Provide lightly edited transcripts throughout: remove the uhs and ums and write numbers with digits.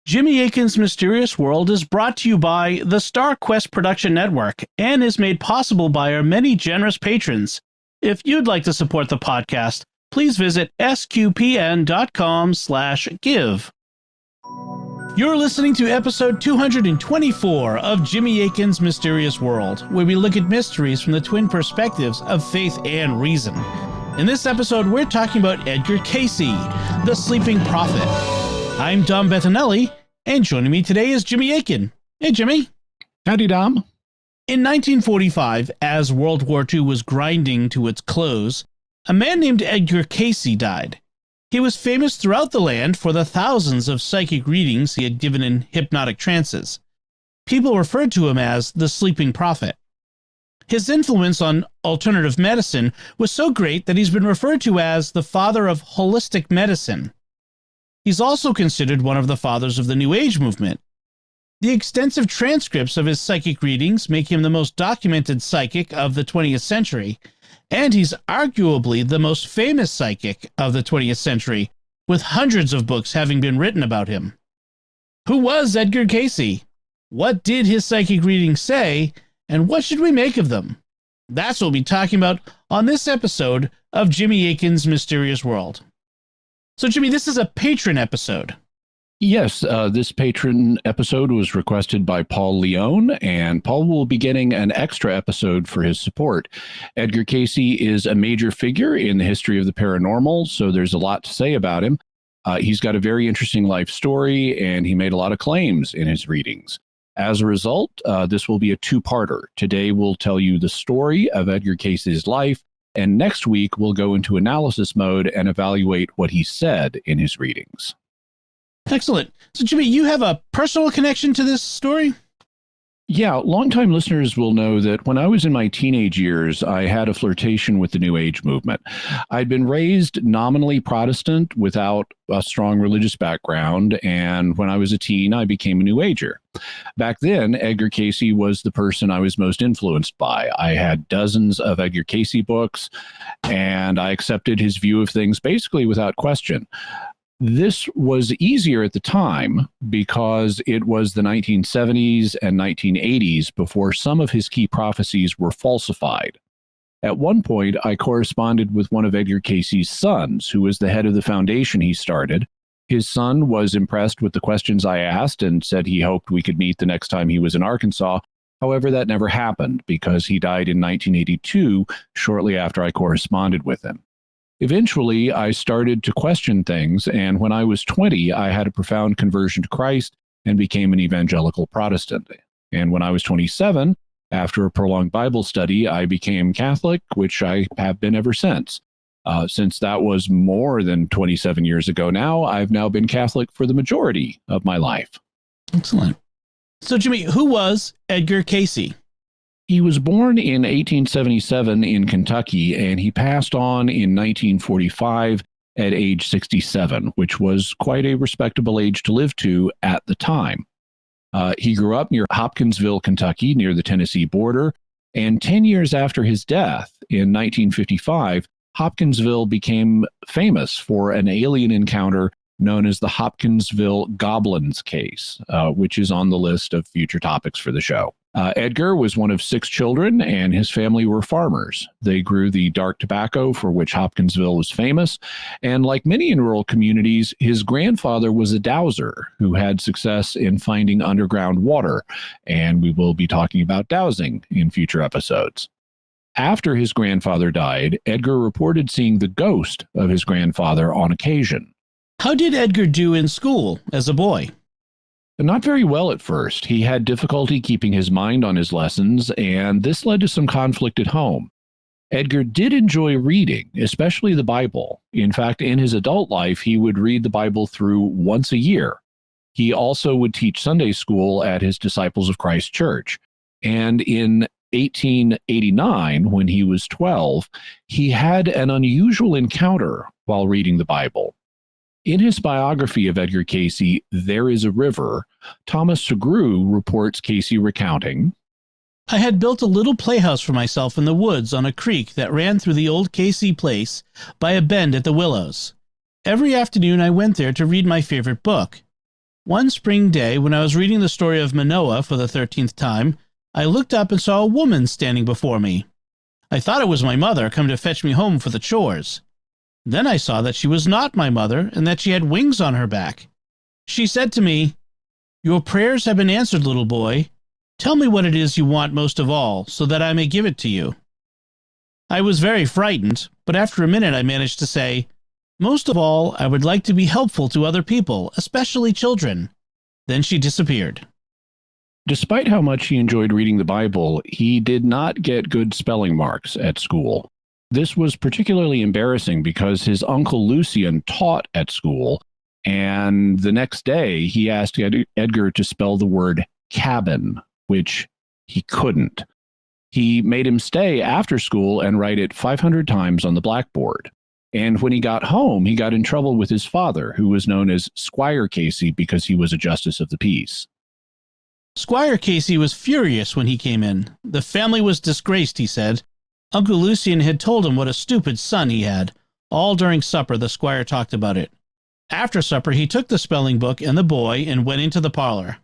Jimmy Akin's Mysterious World is brought to you by the Star Quest Production Network and is made possible by our many generous patrons. If you'd like to support the podcast, please visit sqpn.com/give. You're listening to episode 224 of Jimmy Akin's Mysterious World, where we look at mysteries from the twin perspectives of faith and reason. In this episode, we're talking about Edgar Cayce, the sleeping prophet. I'm Dom Bettinelli, and joining me today is Jimmy Akin. Hey, Jimmy. Howdy, Dom. In 1945, as World War II was grinding to its close, a man named Edgar Cayce died. He was famous throughout the land for the thousands of psychic readings he had given in hypnotic trances. People referred to him as the sleeping prophet. His influence on alternative medicine was so great that he's been referred to as the father of holistic medicine. He's also considered one of the fathers of the New Age movement. The extensive transcripts of his psychic readings make him the most documented psychic of the 20th century, and he's arguably the most famous psychic of the 20th century, with hundreds of books having been written about him. Who was Edgar Cayce? What did his psychic readings say, and what should we make of them? That's what we'll be talking about on this episode of Jimmy Akin's Mysterious World. So, Jimmy, this is a patron episode. Yes, this patron episode was requested by Paul Leone, and Paul will be getting an extra episode for his support. Edgar Cayce is a major figure in the history of the paranormal, so there's a lot to say about him. He's got a very interesting life story, and he made a lot of claims in his readings. As a result, this will be a two-parter. Today, we'll tell you the story of Edgar Cayce's life, and next week, we'll go into analysis mode and evaluate what he said in his readings. Excellent. So, Jimmy, you have a personal connection to this story? Yeah, longtime listeners will know that when I was in my teenage years, I had a flirtation with the New Age movement. I'd been raised nominally Protestant without a strong religious background, and when I was a teen, I became a New Ager. Back then, Edgar Cayce was the person I was most influenced by. I had dozens of Edgar Cayce books, and I accepted his view of things basically without question. This was easier at the time because it was the 1970s and 1980s before some of his key prophecies were falsified. At one point, I corresponded with one of Edgar Cayce's sons, who was the head of the foundation he started. His son was impressed with the questions I asked and said he hoped we could meet the next time he was in Arkansas. However, that never happened because he died in 1982, shortly after I corresponded with him. Eventually, I started to question things, and when I was 20, I had a profound conversion to Christ and became an evangelical Protestant. And when I was 27, after a prolonged Bible study, I became Catholic, which I have been ever since. Since that was more than 27 years ago now, I've now been Catholic for the majority of my life. Excellent. So, Jimmy, who was Edgar Cayce? He was born in 1877 in Kentucky, and he passed on in 1945 at age 67, which was quite a respectable age to live to at the time. He grew up near Hopkinsville, Kentucky, near the Tennessee border, and 10 years after his death in 1955, Hopkinsville became famous for an alien encounter known as the Hopkinsville Goblins case, which is on the list of future topics for the show. Edgar was one of 6 children, and his family were farmers. They grew the dark tobacco for which Hopkinsville was famous, and like many in rural communities, his grandfather was a dowser who had success in finding underground water, and we will be talking about dowsing in future episodes. After his grandfather died, Edgar reported seeing the ghost of his grandfather on occasion. How did Edgar do in school as a boy? Not very well at first. He had difficulty keeping his mind on his lessons, and this led to some conflict at home. Edgar did enjoy reading, especially the Bible. In fact, in his adult life, he would read the Bible through once a year. He also would teach Sunday school at his Disciples of Christ church. And in 1889, when he was 12, he had an unusual encounter while reading the Bible. In his biography of Edgar Cayce, There Is a River, Thomas Segru reports Cayce recounting, I had built a little playhouse for myself in the woods on a creek that ran through the old Cayce place by a bend at the Willows. Every afternoon I went there to read my favorite book. One spring day, when I was reading the story of Manoah for the 13th time, I looked up and saw a woman standing before me. I thought it was my mother come to fetch me home for the chores. Then I saw that she was not my mother and that she had wings on her back. She said to me, "Your prayers have been answered, little boy. Tell me what it is you want most of all, so that I may give it to you." I was very frightened, but after a minute I managed to say, "Most of all, I would like to be helpful to other people, especially children." Then she disappeared. Despite how much he enjoyed reading the Bible, he did not get good spelling marks at school. This was particularly embarrassing because his uncle Lucian taught at school, and the next day he asked Edgar to spell the word cabin, which he couldn't. He made him stay after school and write it 500 times on the blackboard. And when he got home, he got in trouble with his father, who was known as Squire Cayce because he was a justice of the peace. Squire Cayce was furious when he came in. The family was disgraced, he said. Uncle Lucian had told him what a stupid son he had. All during supper, the squire talked about it. After supper, he took the spelling book and the boy and went into the parlor.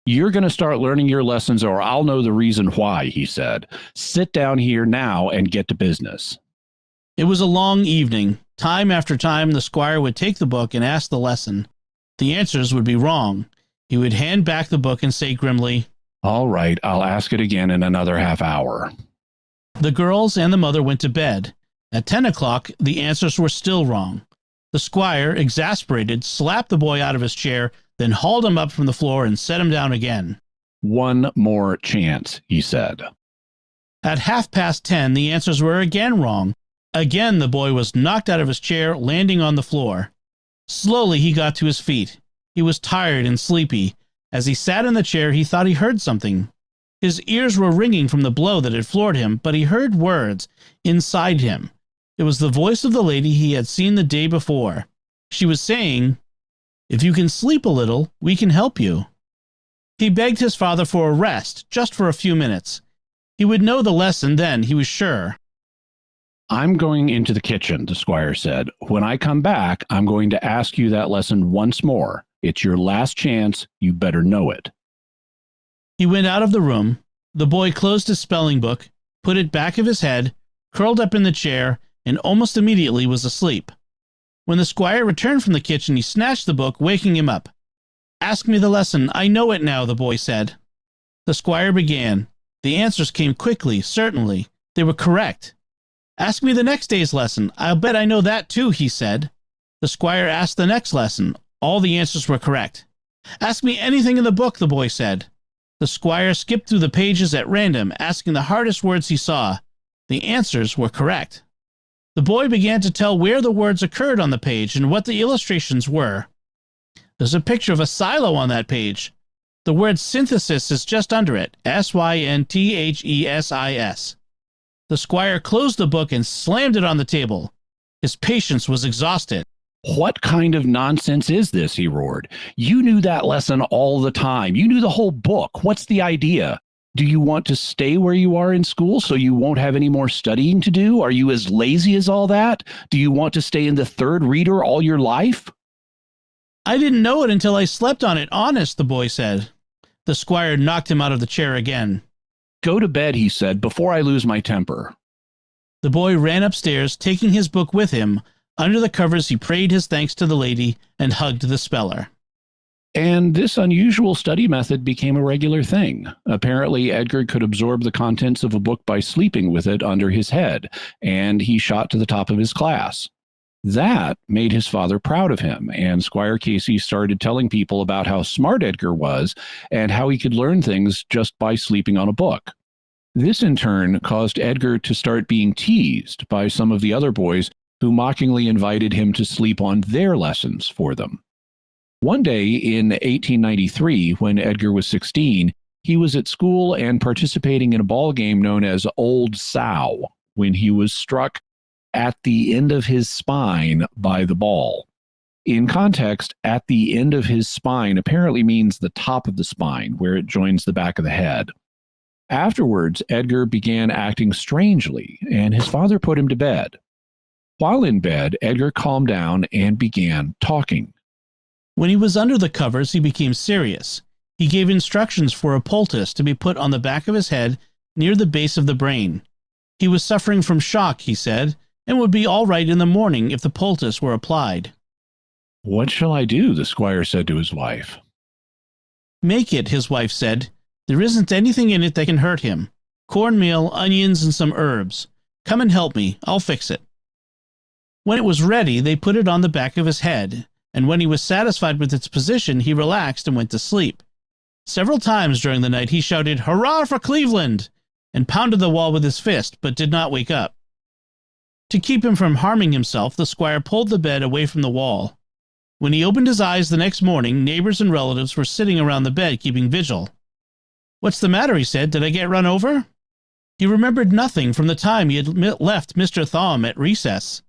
"You're going to start learning your lessons or I'll know the reason why," he said. "Sit down here now and get to business." It was a long evening. Time after time, the squire would take the book and ask the lesson. The answers would be wrong. He would hand back the book and say grimly, "All right, I'll ask it again in another half hour." The girls and the mother went to bed. At 10 o'clock, the answers were still wrong. The squire, exasperated, slapped the boy out of his chair, then hauled him up from the floor and set him down again. "One more chance," he said. At 10:30, the answers were again wrong. Again, the boy was knocked out of his chair, landing on the floor. Slowly, he got to his feet. He was tired and sleepy. As he sat in the chair, he thought he heard something. His ears were ringing from the blow that had floored him, but he heard words inside him. It was the voice of the lady he had seen the day before. She was saying, "If you can sleep a little, we can help you." He begged his father for a rest, just for a few minutes. He would know the lesson then, he was sure. "I'm going into the kitchen," the squire said. "When I come back, I'm going to ask you that lesson once more. It's your last chance. You better know it." He went out of the room. The boy closed his spelling book, put it back of his head, curled up in the chair, and almost immediately was asleep. When the squire returned from the kitchen, he snatched the book, waking him up. "Ask me the lesson. I know it now," the boy said. The squire began. The answers came quickly, certainly. They were correct. "Ask me the next day's lesson. I'll bet I know that too," he said. The squire asked the next lesson. All the answers were correct. "Ask me anything in the book," the boy said. The squire skipped through the pages at random, asking the hardest words he saw. The answers were correct. The boy began to tell where the words occurred on the page and what the illustrations were. "There's a picture of a silo on that page. The word synthesis is just under it, synthesis. The squire closed the book and slammed it on the table. His patience was exhausted. "What kind of nonsense is this?" he roared. "You knew that lesson all the time. You knew the whole book. What's the idea? Do you want to stay where you are in school so you won't have any more studying to do? Are you as lazy as all that? Do you want to stay in the third reader all your life?" "I didn't know it until I slept on it, honest," the boy said. The squire knocked him out of the chair again. "Go to bed," he said, "before I lose my temper." The boy ran upstairs, taking his book with him. Under the covers, he prayed his thanks to the lady and hugged the speller. And this unusual study method became a regular thing. Apparently, Edgar could absorb the contents of a book by sleeping with it under his head, and he shot to the top of his class. That made his father proud of him, and Squire Cayce started telling people about how smart Edgar was and how he could learn things just by sleeping on a book. This, in turn, caused Edgar to start being teased by some of the other boys who mockingly invited him to sleep on their lessons for them. One day in 1893, when Edgar was 16, he was at school and participating in a ball game known as Old Sow when he was struck at the end of his spine by the ball. In context, at the end of his spine apparently means the top of the spine, where it joins the back of the head. Afterwards, Edgar began acting strangely, and his father put him to bed. While in bed, Edgar calmed down and began talking. When he was under the covers, he became serious. He gave instructions for a poultice to be put on the back of his head near the base of the brain. He was suffering from shock, he said, and would be all right in the morning if the poultice were applied. "What shall I do?" the squire said to his wife. "Make it," his wife said. "There isn't anything in it that can hurt him. Cornmeal, onions, and some herbs. Come and help me. I'll fix it." When it was ready, they put it on the back of his head, and when he was satisfied with its position, he relaxed and went to sleep. Several times during the night he shouted, "Hurrah for Cleveland!" and pounded the wall with his fist, but did not wake up. To keep him from harming himself, the squire pulled the bed away from the wall. When he opened his eyes the next morning, neighbors and relatives were sitting around the bed keeping vigil. "What's the matter?" he said. "Did I get run over?" He remembered nothing from the time he had left Mr. Thom at recess.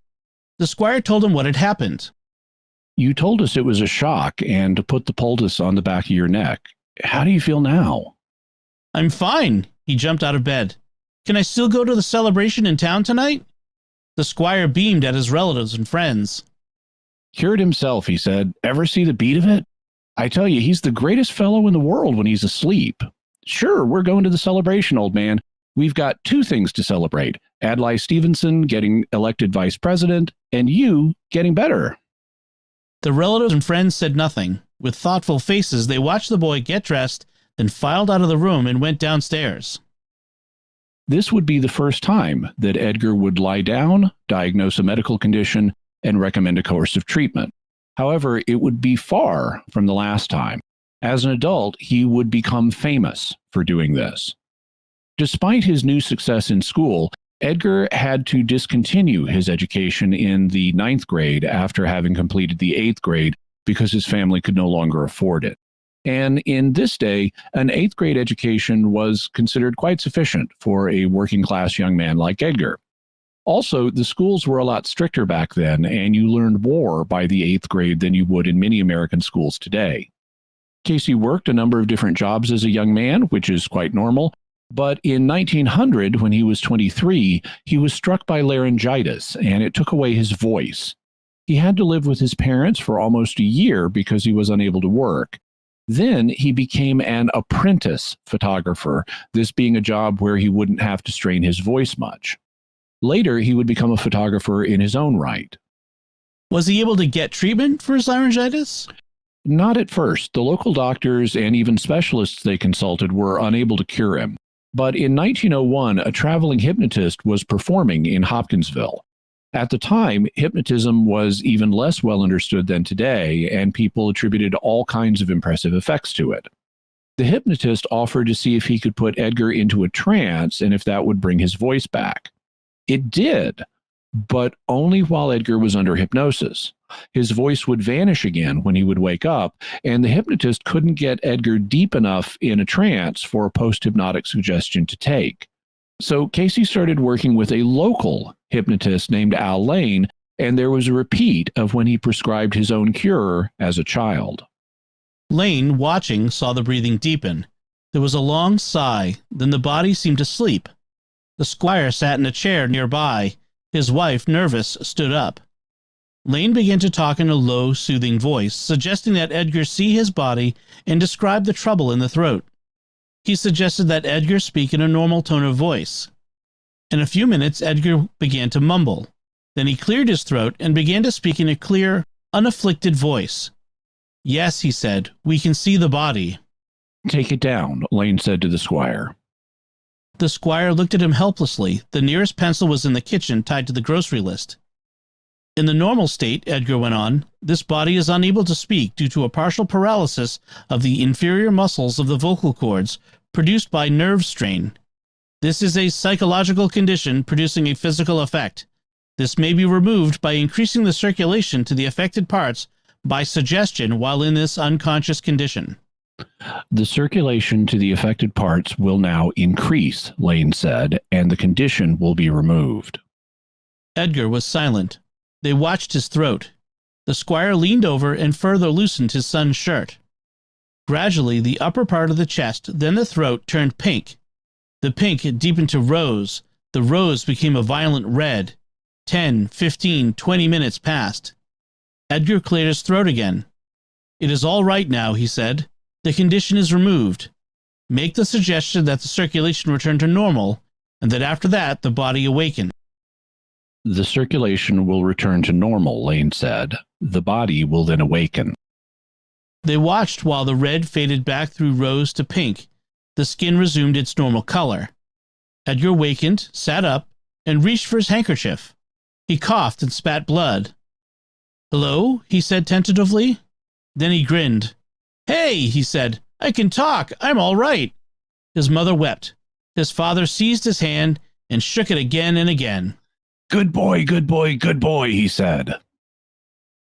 The squire told him what had happened. "You told us it was a shock and to put the poultice on the back of your neck. How do you feel now?" "I'm fine." He jumped out of bed. "Can I still go to the celebration in town tonight?" The squire beamed at his relatives and friends. "Cured himself," he said. "Ever see the beat of it? I tell you, he's the greatest fellow in the world when he's asleep. Sure, we're going to the celebration, old man. We've got two things to celebrate: Adlai Stevenson getting elected vice president, and you getting better." The relatives and friends said nothing. With thoughtful faces, they watched the boy get dressed, then filed out of the room and went downstairs. This would be the first time that Edgar would lie down, diagnose a medical condition, and recommend a course of treatment. However, it would be far from the last time. As an adult, he would become famous for doing this. Despite his new success in school, Edgar had to discontinue his education in the 9th grade after having completed the 8th grade because his family could no longer afford it. And in this day, an 8th grade education was considered quite sufficient for a working class young man like Edgar. Also, the schools were a lot stricter back then, and you learned more by the 8th grade than you would in many American schools today. Cayce worked a number of different jobs as a young man, which is quite normal, but in 1900, when he was 23, he was struck by laryngitis, and it took away his voice. He had to live with his parents for almost a year because he was unable to work. Then he became an apprentice photographer, this being a job where he wouldn't have to strain his voice much. Later, he would become a photographer in his own right. Was he able to get treatment for his laryngitis? Not at first. The local doctors and even specialists they consulted were unable to cure him. But in 1901, a traveling hypnotist was performing in Hopkinsville. At the time, hypnotism was even less well understood than today, and people attributed all kinds of impressive effects to it. The hypnotist offered to see if he could put Edgar into a trance and if that would bring his voice back. It did, but only while Edgar was under hypnosis. His voice would vanish again when he would wake up, and the hypnotist couldn't get Edgar deep enough in a trance for a post-hypnotic suggestion to take. So Cayce started working with a local hypnotist named Al Lane, and there was a repeat of when he prescribed his own cure as a child. Lane, watching, saw the breathing deepen. There was a long sigh, then the body seemed to sleep. The squire sat in a chair nearby. His wife, nervous, stood up. Lane began to talk in a low, soothing voice, suggesting that Edgar see his body and describe the trouble in the throat. He suggested that Edgar speak in a normal tone of voice. In a few minutes, Edgar began to mumble. Then he cleared his throat and began to speak in a clear, unafflicted voice. "Yes," he said, "we can see the body." "Take it down," Lane said to the squire. The squire looked at him helplessly. The nearest pencil was in the kitchen, tied to the grocery list. "In the normal state," Edgar went on, "this body is unable to speak due to a partial paralysis of the inferior muscles of the vocal cords produced by nerve strain. This is a psychological condition producing a physical effect. This may be removed by increasing the circulation to the affected parts by suggestion while in this unconscious condition." "The circulation to the affected parts will now increase," Lane said, "and the condition will be removed." Edgar was silent. They watched his throat. The squire leaned over and further loosened his son's shirt. Gradually, the upper part of the chest, then the throat, turned pink. The pink deepened to rose. The rose became a violent red. 10, 15, 20 minutes passed. Edgar cleared his throat again. It is all right now, he said. The condition is removed. Make the suggestion that the circulation return to normal, and that after that the body awaken. The circulation will return to normal, Lane said. The body will then awaken. They watched while the red faded back through rose to pink. The skin resumed its normal color. Edgar wakened, sat up, and reached for his handkerchief. He coughed and spat blood. "Hello?" he said tentatively. Then he grinned. "Hey," he said, "I can talk. I'm all right." His mother wept. His father seized his hand and shook it again and again. "Good boy, good boy, good boy," he said.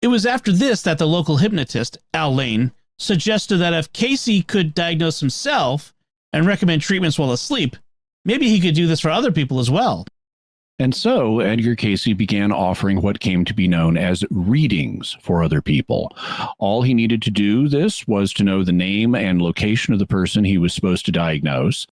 It was after this that the local hypnotist, Al Lane, suggested that if Cayce could diagnose himself and recommend treatments while asleep, maybe he could do this for other people as well. And so Edgar Cayce began offering what came to be known as readings for other people. All he needed to do this was to know the name and location of the person he was supposed to diagnose.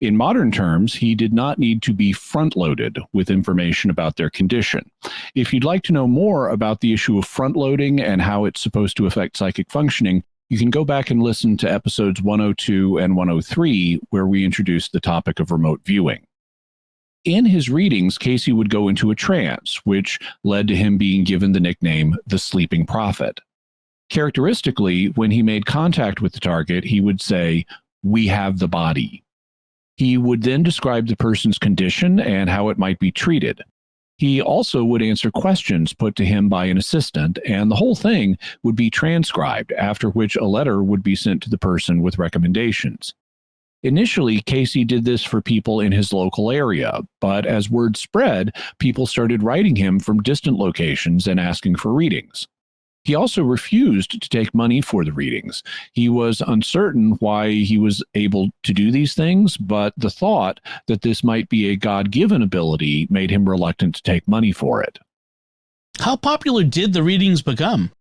In modern terms, he did not need to be front-loaded with information about their condition. If you'd like to know more about the issue of front-loading and how it's supposed to affect psychic functioning, you can go back and listen to episodes 102 and 103, where we introduced the topic of remote viewing. In his readings, Cayce would go into a trance, which led to him being given the nickname the Sleeping Prophet. Characteristically, when he made contact with the target, he would say, "We have the body." He would then describe the person's condition and how it might be treated. He also would answer questions put to him by an assistant, and the whole thing would be transcribed, after which a letter would be sent to the person with recommendations. Initially, Cayce did this for people in his local area, but as word spread, people started writing him from distant locations and asking for readings. He also refused to take money for the readings. He was uncertain why he was able to do these things, but the thought that this might be a God-given ability made him reluctant to take money for it. How popular did the readings become?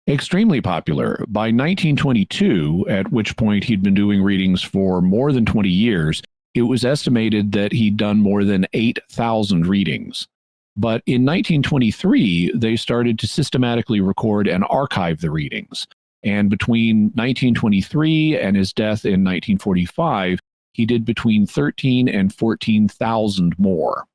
Extremely popular. By 1922, at which point he'd been doing readings for more than 20 years, it was estimated that he'd done more than 8,000 readings. But in 1923, they started to systematically record and archive the readings. And between 1923 and his death in 1945, he did between 13 and 14,000 more.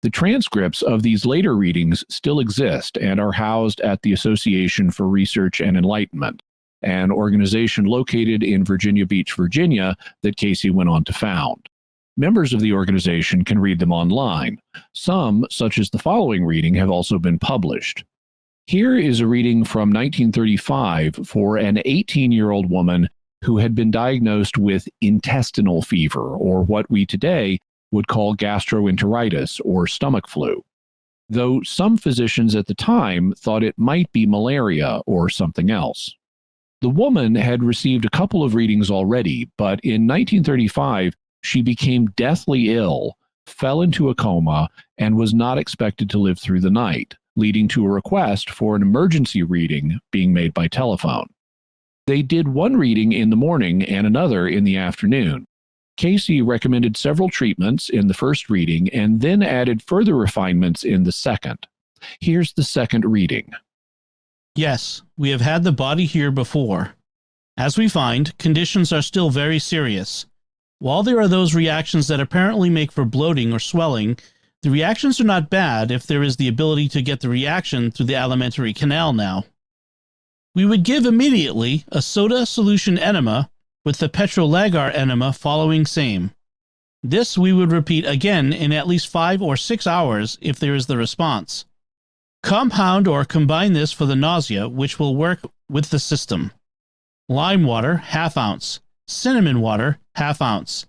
The transcripts of these later readings still exist and are housed at the Association for Research and Enlightenment, an organization located in Virginia Beach, Virginia, that Cayce went on to found. Members of the organization can read them online. Some, such as the following reading, have also been published. Here is a reading from 1935 for an 18-year-old woman who had been diagnosed with intestinal fever, or what we today would call gastroenteritis or stomach flu, though some physicians at the time thought it might be malaria or something else. The woman had received a couple of readings already, but in 1935, she became deathly ill, fell into a coma, and was not expected to live through the night, leading to a request for an emergency reading being made by telephone. They did one reading in the morning and another in the afternoon. Cayce recommended several treatments in the first reading and then added further refinements in the second. Here's the second reading. Yes, we have had the body here before. As we find, conditions are still very serious. While there are those reactions that apparently make for bloating or swelling, the reactions are not bad if there is the ability to get the reaction through the alimentary canal now. We would give immediately a soda solution enema with the petrolagar enema following same. This we would repeat again in at least 5 or 6 hours if there is the response. Compound or combine this for the nausea, which will work with the system. Lime water, ½ ounce. Cinnamon water, ½ ounce.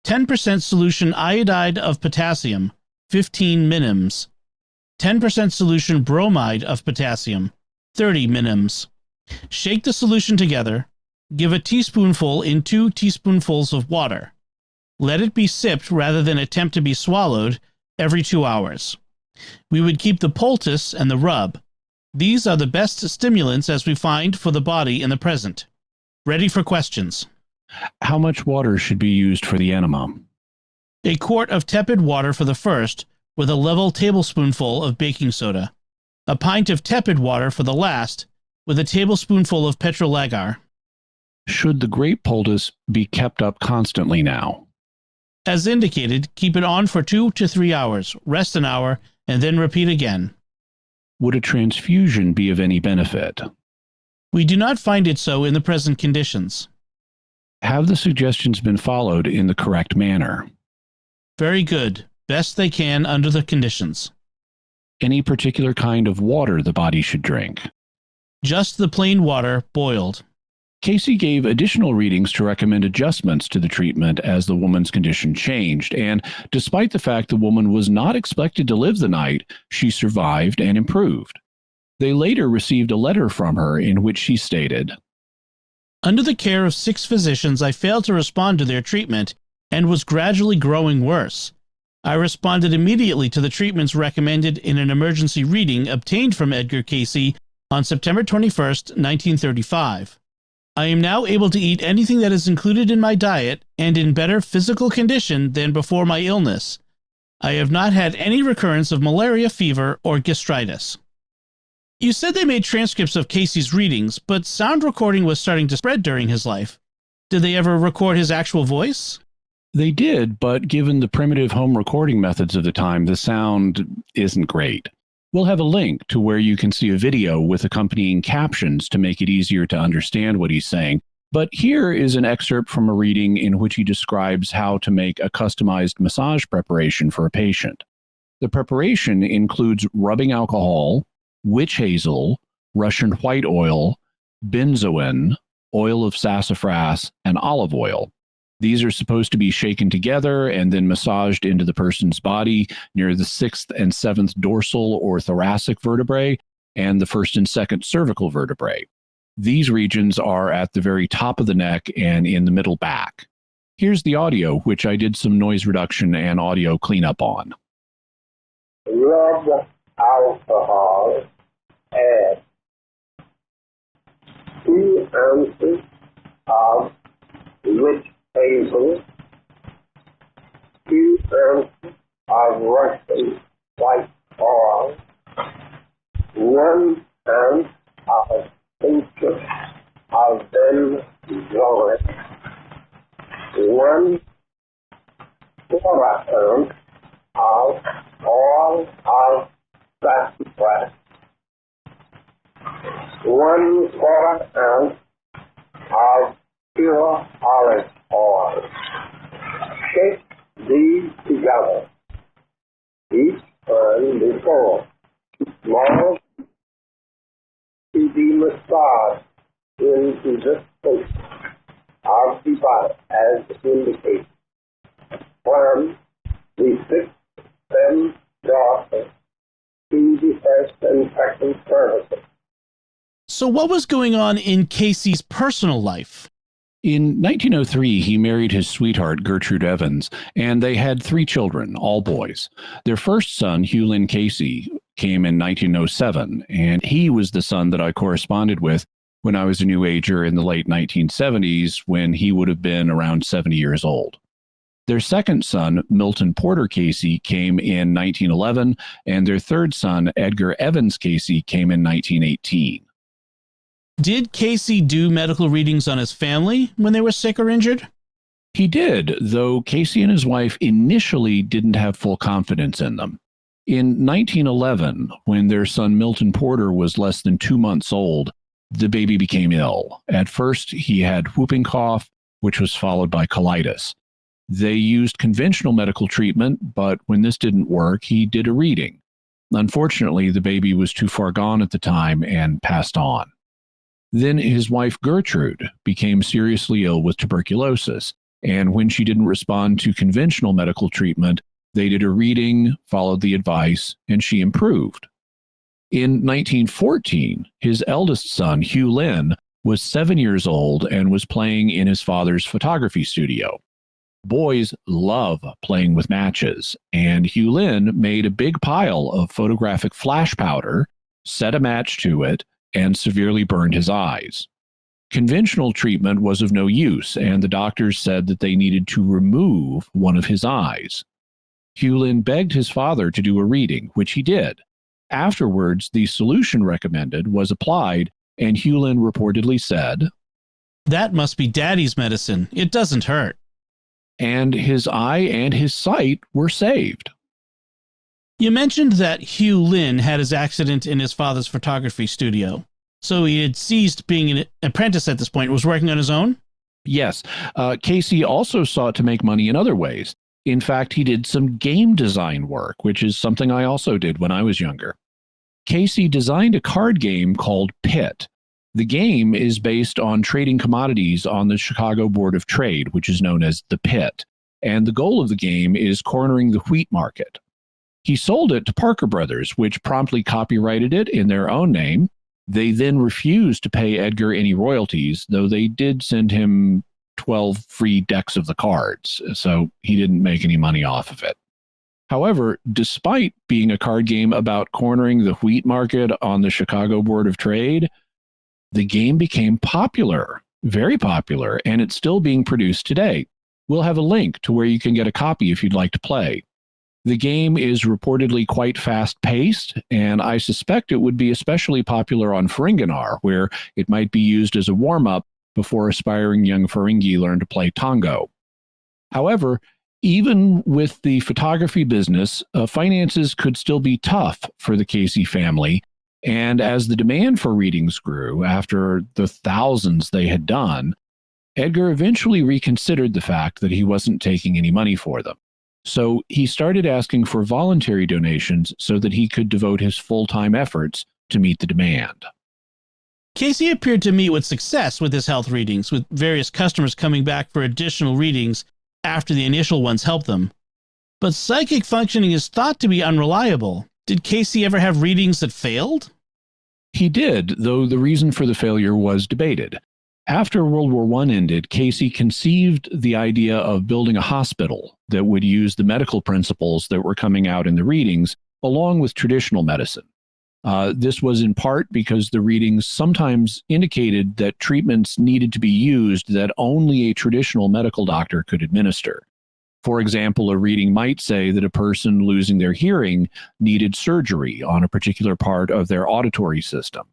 10% solution iodide of potassium, 15 minims. 10% solution bromide of potassium, 30 minims. Shake the solution together. Give a teaspoonful in 2 teaspoonfuls of water. Let it be sipped rather than attempt to be swallowed every 2 hours. We would keep the poultice and the rub. These are the best stimulants as we find for the body in the present. Ready for questions. How much water should be used for the enema? A quart of tepid water for the first, with a level tablespoonful of baking soda. A pint of tepid water for the last, with a tablespoonful of petrolagar. Should the grape poultice be kept up constantly now? As indicated, keep it on for 2 to 3 hours, rest an hour, and then repeat again. Would a transfusion be of any benefit? We do not find it so in the present conditions. Have the suggestions been followed in the correct manner? Very good. Best they can under the conditions. Any particular kind of water the body should drink? Just the plain water, boiled. Cayce gave additional readings to recommend adjustments to the treatment as the woman's condition changed, and despite the fact the woman was not expected to live the night, she survived and improved. They later received a letter from her in which she stated, Under the care of 6 physicians, I failed to respond to their treatment and was gradually growing worse. I responded immediately to the treatments recommended in an emergency reading obtained from Edgar Cayce on September 21st, 1935. I am now able to eat anything that is included in my diet and in better physical condition than before my illness. I have not had any recurrence of malaria, fever, or gastritis. You said they made transcripts of Cayce's readings, but sound recording was starting to spread during his life. Did they ever record his actual voice? They did, but given the primitive home recording methods of the time, the sound isn't great. We'll have a link to where you can see a video with accompanying captions to make it easier to understand what he's saying. But here is an excerpt from a reading in which he describes how to make a customized massage preparation for a patient. The preparation includes rubbing alcohol, witch hazel, Russian white oil, benzoin, oil of sassafras, and olive oil. These are supposed to be shaken together and then massaged into the person's body near the 6th and 7th dorsal or thoracic vertebrae and the 1st and 2nd cervical vertebrae. These regions are at the very top of the neck and in the middle back. Here's the audio, which I did some noise reduction and audio cleanup on. Rub alcohol, add 2 ounces of witch hazel, 2 ounces of Russian white oil, 1 ounce of tincture of benzoin, 1 quarter ounce of oil of sassafras, 1 quarter ounce of pure olive oil. Shake these together each time before small to be massaged into the space of the body as indicated. From the 6th, 7th dorsal to the 1st and 2nd cervical. So what was going on in Cayce's personal life? In 1903, he married his sweetheart, Gertrude Evans, and they had 3 children, all boys. Their first son, Hugh Lynn Cayce, came in 1907, and he was the son that I corresponded with when I was a New Ager in the late 1970s, when he would have been around 70 years old. Their second son, Milton Porter Cayce, came in 1911, and their third son, Edgar Evans Cayce, came in 1918. Did Cayce do medical readings on his family when they were sick or injured? He did, though Cayce and his wife initially didn't have full confidence in them. In 1911, when their son Milton Porter was less than 2 months old, the baby became ill. At first, he had whooping cough, which was followed by colitis. They used conventional medical treatment, but when this didn't work, he did a reading. Unfortunately, the baby was too far gone at the time and passed on. Then his wife Gertrude became seriously ill with tuberculosis, and when she didn't respond to conventional medical treatment, they did a reading, followed the advice, and she improved. In 1914, his eldest son, Hugh Lynn, was 7 years old and was playing in his father's photography studio. Boys love playing with matches, and Hugh Lynn made a big pile of photographic flash powder, set a match to it, and severely burned his eyes. Conventional treatment was of no use, and the doctors said that they needed to remove one of his eyes. Hugh Lynn begged his father to do a reading, which he did. Afterwards, the solution recommended was applied, And Hewlin reportedly said, "That must be Daddy's medicine. It doesn't hurt." and his eye and his sight were saved. You mentioned that Hugh Lynn had his accident in his father's photography studio. So he had ceased being an apprentice at this point, was working on his own? Yes, Cayce also sought to make money in other ways. In fact, he did some game design work, which is something I also did when I was younger. Cayce designed a card game called Pit. The game is based on trading commodities on the Chicago Board of Trade, which is known as the Pit. And the goal of the game is cornering the wheat market. He sold it to Parker Brothers, which promptly copyrighted it in their own name. They then refused to pay Edgar any royalties, though they did send him 12 free decks of the cards, so he didn't make any money off of it. However, despite being a card game about cornering the wheat market on the Chicago Board of Trade, the game became popular, very popular, and it's still being produced today. We'll have a link to where you can get a copy if you'd like to play. The game is reportedly quite fast-paced, and I suspect it would be especially popular on Ferenginar, where it might be used as a warm-up before aspiring young Ferengi learn to play Tango. However, even with the photography business, finances could still be tough for the Cayce family, and as the demand for readings grew after the thousands they had done, Edgar eventually reconsidered the fact that he wasn't taking any money for them. So he started asking for voluntary donations so that he could devote his full-time efforts to meet the demand. Cayce appeared to meet with success with his health readings, with various customers coming back for additional readings after the initial ones helped them. But psychic functioning is thought to be unreliable. Did Cayce ever have readings that failed? He did, though the reason for the failure was debated. After World War I ended, Cayce conceived the idea of building a hospital that would use the medical principles that were coming out in the readings, along with traditional medicine. This was in part because the readings sometimes indicated that treatments needed to be used that only a traditional medical doctor could administer. For example, a reading might say that a person losing their hearing needed surgery on a particular part of their auditory system.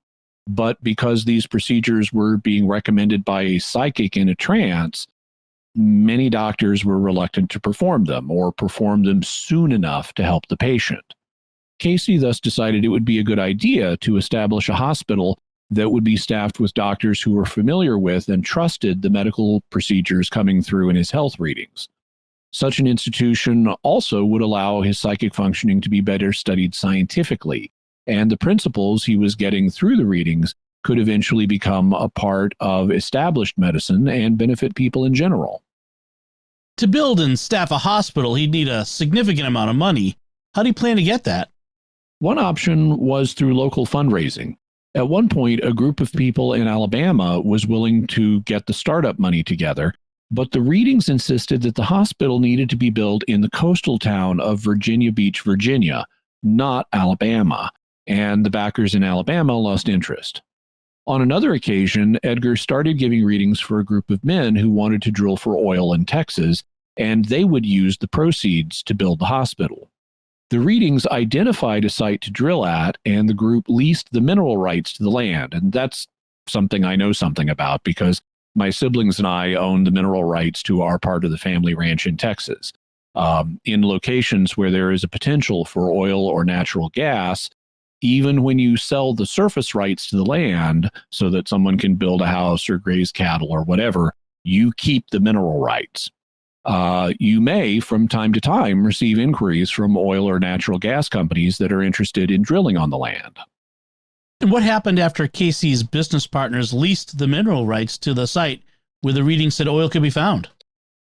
But because these procedures were being recommended by a psychic in a trance, many doctors were reluctant to perform them or perform them soon enough to help the patient. Cayce thus decided it would be a good idea to establish a hospital that would be staffed with doctors who were familiar with and trusted the medical procedures coming through in his health readings. Such an institution also would allow his psychic functioning to be better studied scientifically, and the principles he was getting through the readings could eventually become a part of established medicine and benefit people in general. To build and staff a hospital, he'd need a significant amount of money. How do you plan to get that? One option was through local fundraising. At one point, a group of people in Alabama was willing to get the startup money together, but the readings insisted that the hospital needed to be built in the coastal town of Virginia Beach, Virginia, not Alabama, and the backers in Alabama lost interest. On another occasion, Edgar started giving readings for a group of men who wanted to drill for oil in Texas, and they would use the proceeds to build the hospital. The readings identified a site to drill at, and the group leased the mineral rights to the land, and that's something I know something about because my siblings and I own the mineral rights to our part of the family ranch in Texas. In locations where there is a potential for oil or natural gas, even when you sell the surface rights to the land so that someone can build a house or graze cattle or whatever, you keep the mineral rights. You may, from time to time, receive inquiries from oil or natural gas companies that are interested in drilling on the land. And what happened after Cayce's business partners leased the mineral rights to the site where the reading said oil could be found?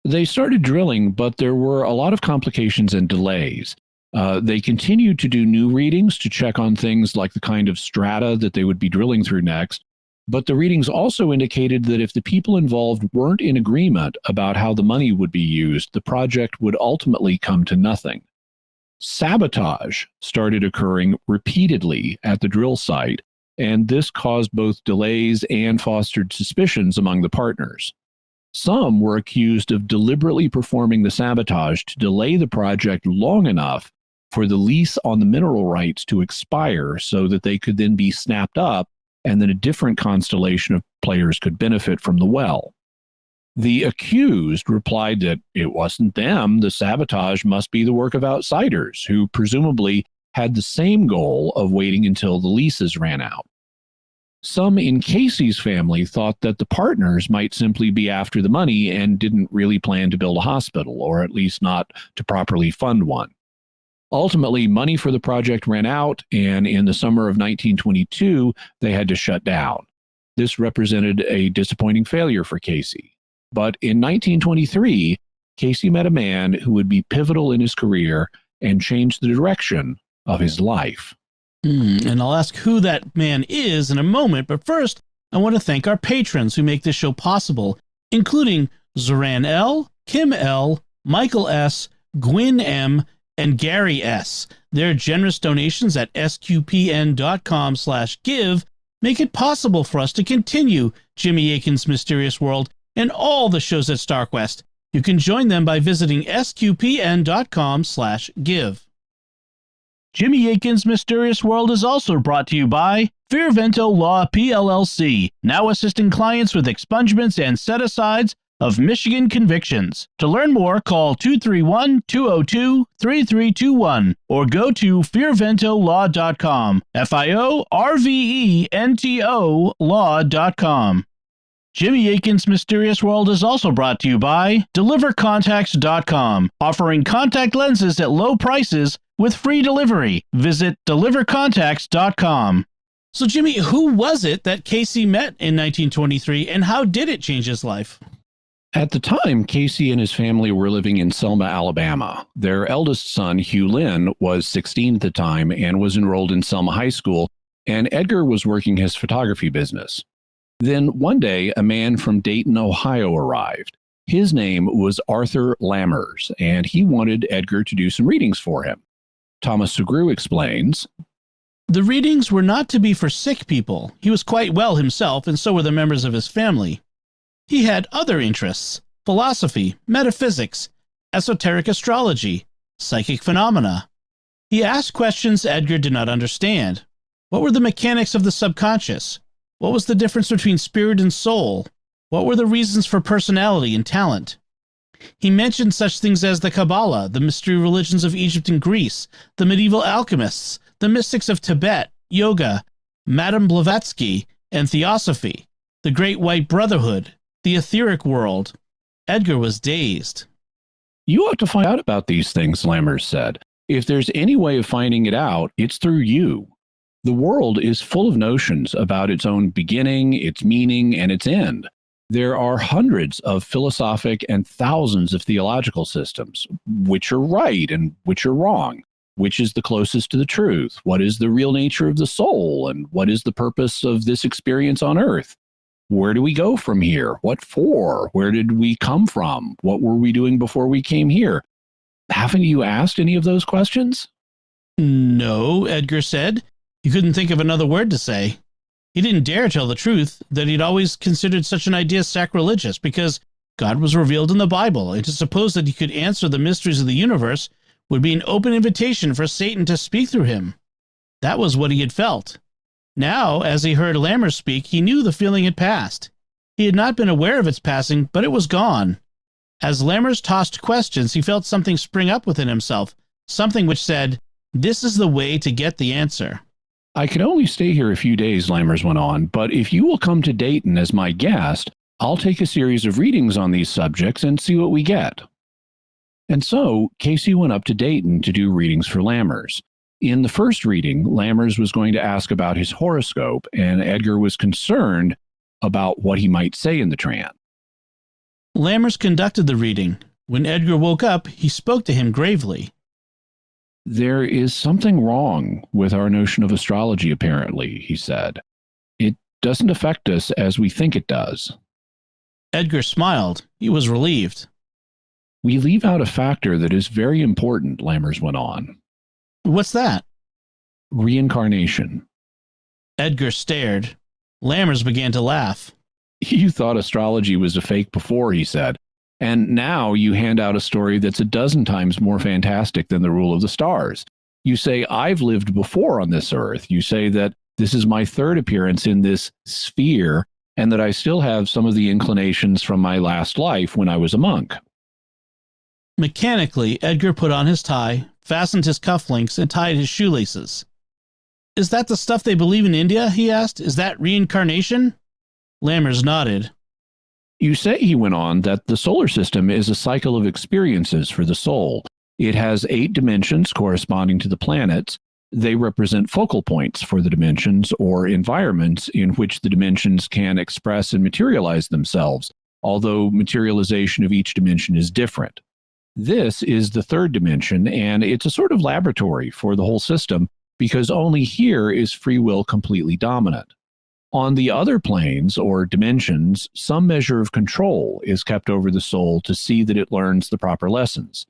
They started drilling, but there were a lot of complications and delays. They continued to do new readings to check on things like the kind of strata that they would be drilling through next. But the readings also indicated that if the people involved weren't in agreement about how the money would be used, the project would ultimately come to nothing. Sabotage started occurring repeatedly at the drill site, and this caused both delays and fostered suspicions among the partners. Some were accused of deliberately performing the sabotage to delay the project long enough for the lease on the mineral rights to expire so that they could then be snapped up and then a different constellation of players could benefit from the well. The accused replied that it wasn't them. The sabotage must be the work of outsiders who presumably had the same goal of waiting until the leases ran out. Some in Cayce's family thought that the partners might simply be after the money and didn't really plan to build a hospital, or at least not to properly fund one. Ultimately, money for the project ran out, and in the summer of 1922, they had to shut down. This represented a disappointing failure for Cayce. But in 1923, Cayce met a man who would be pivotal in his career and change the direction of his life. And I'll ask who that man is in a moment, but first, I want to thank our patrons who make this show possible, including Zoran L., Kim L., Michael S., Gwyn M., and Gary S. Their generous donations at sqpn.com/give make it possible for us to continue Jimmy Akin's Mysterious World and all the shows at StarQuest. You can join them by visiting sqpn.com/give. Jimmy Akin's Mysterious World is also brought to you by Fearvento Law PLLC, now assisting clients with expungements and set-asides of Michigan convictions. To learn more, call 231-202-3321 or go to fearventolaw.com, FIORVENTO law.com. Jimmy Akin's Mysterious World is also brought to you by DeliverContacts.com, offering contact lenses at low prices with free delivery. Visit DeliverContacts.com. So, Jimmy, who was it that Cayce met in 1923, and how did it change his life? At the time, Cayce and his family were living in Selma, Alabama. Their eldest son, Hugh Lynn, was 16 at the time and was enrolled in Selma High School, and Edgar was working his photography business. Then one day, a man from Dayton, Ohio arrived. His name was Arthur Lammers, and he wanted Edgar to do some readings for him. Thomas Segru explains, The readings were not to be for sick people. He was quite well himself, and so were the members of his family. He had other interests: philosophy, metaphysics, esoteric astrology, psychic phenomena. He asked questions Edgar did not understand. What were the mechanics of the subconscious? What was the difference between spirit and soul? What were the reasons for personality and talent? He mentioned such things as the Kabbalah, the mystery religions of Egypt and Greece, the medieval alchemists, the mystics of Tibet, yoga, Madame Blavatsky, and theosophy, the Great White Brotherhood, the etheric world. Edgar was dazed. You ought to find out about these things, Lammers said. If there's any way of finding it out, it's through you. The world is full of notions about its own beginning, its meaning, and its end. There are hundreds of philosophic and thousands of theological systems. Which are right and which are wrong? Which is the closest to the truth? What is the real nature of the soul? And what is the purpose of this experience on earth? Where do we go from here? What for? Where did we come from? What were we doing before we came here? Haven't you asked any of those questions? No, Edgar said. He couldn't think of another word to say. He didn't dare tell the truth, that he'd always considered such an idea sacrilegious, because God was revealed in the Bible, and to suppose that he could answer the mysteries of the universe would be an open invitation for Satan to speak through him. That was what he had felt. Now, as he heard Lammers speak, he knew the feeling had passed. He had not been aware of its passing, but it was gone. As Lammers tossed questions, he felt something spring up within himself, something which said, "This is the way to get the answer." I can only stay here a few days, Lammers went on, but if you will come to Dayton as my guest, I'll take a series of readings on these subjects and see what we get. And so, Cayce went up to Dayton to do readings for Lammers. In the first reading, Lammers was going to ask about his horoscope, and Edgar was concerned about what he might say in the trance. Lammers conducted the reading. When Edgar woke up, he spoke to him gravely. There is something wrong with our notion of astrology, apparently, he said. It doesn't affect us as we think it does. Edgar smiled. He was relieved. We leave out a factor that is very important, Lammers went on. What's that? Reincarnation. Edgar stared. Lammers began to laugh. You thought astrology was a fake before, he said. And now you hand out a story that's a dozen times more fantastic than the rule of the stars. You say, I've lived before on this earth. You say that this is my third appearance in this sphere, and that I still have some of the inclinations from my last life when I was a monk. Mechanically, Edgar put on his tie, fastened his cufflinks, and tied his shoelaces. Is that the stuff they believe in India? He asked. Is that reincarnation? Lammers nodded. You say, he went on, that the solar system is a cycle of experiences for the soul. It has 8 dimensions corresponding to the planets. They represent focal points for the dimensions, or environments in which the dimensions can express and materialize themselves, although materialization of each dimension is different. This is the third dimension, and it's a sort of laboratory for the whole system, because only here is free will completely dominant. On the other planes, or dimensions, some measure of control is kept over the soul to see that it learns the proper lessons.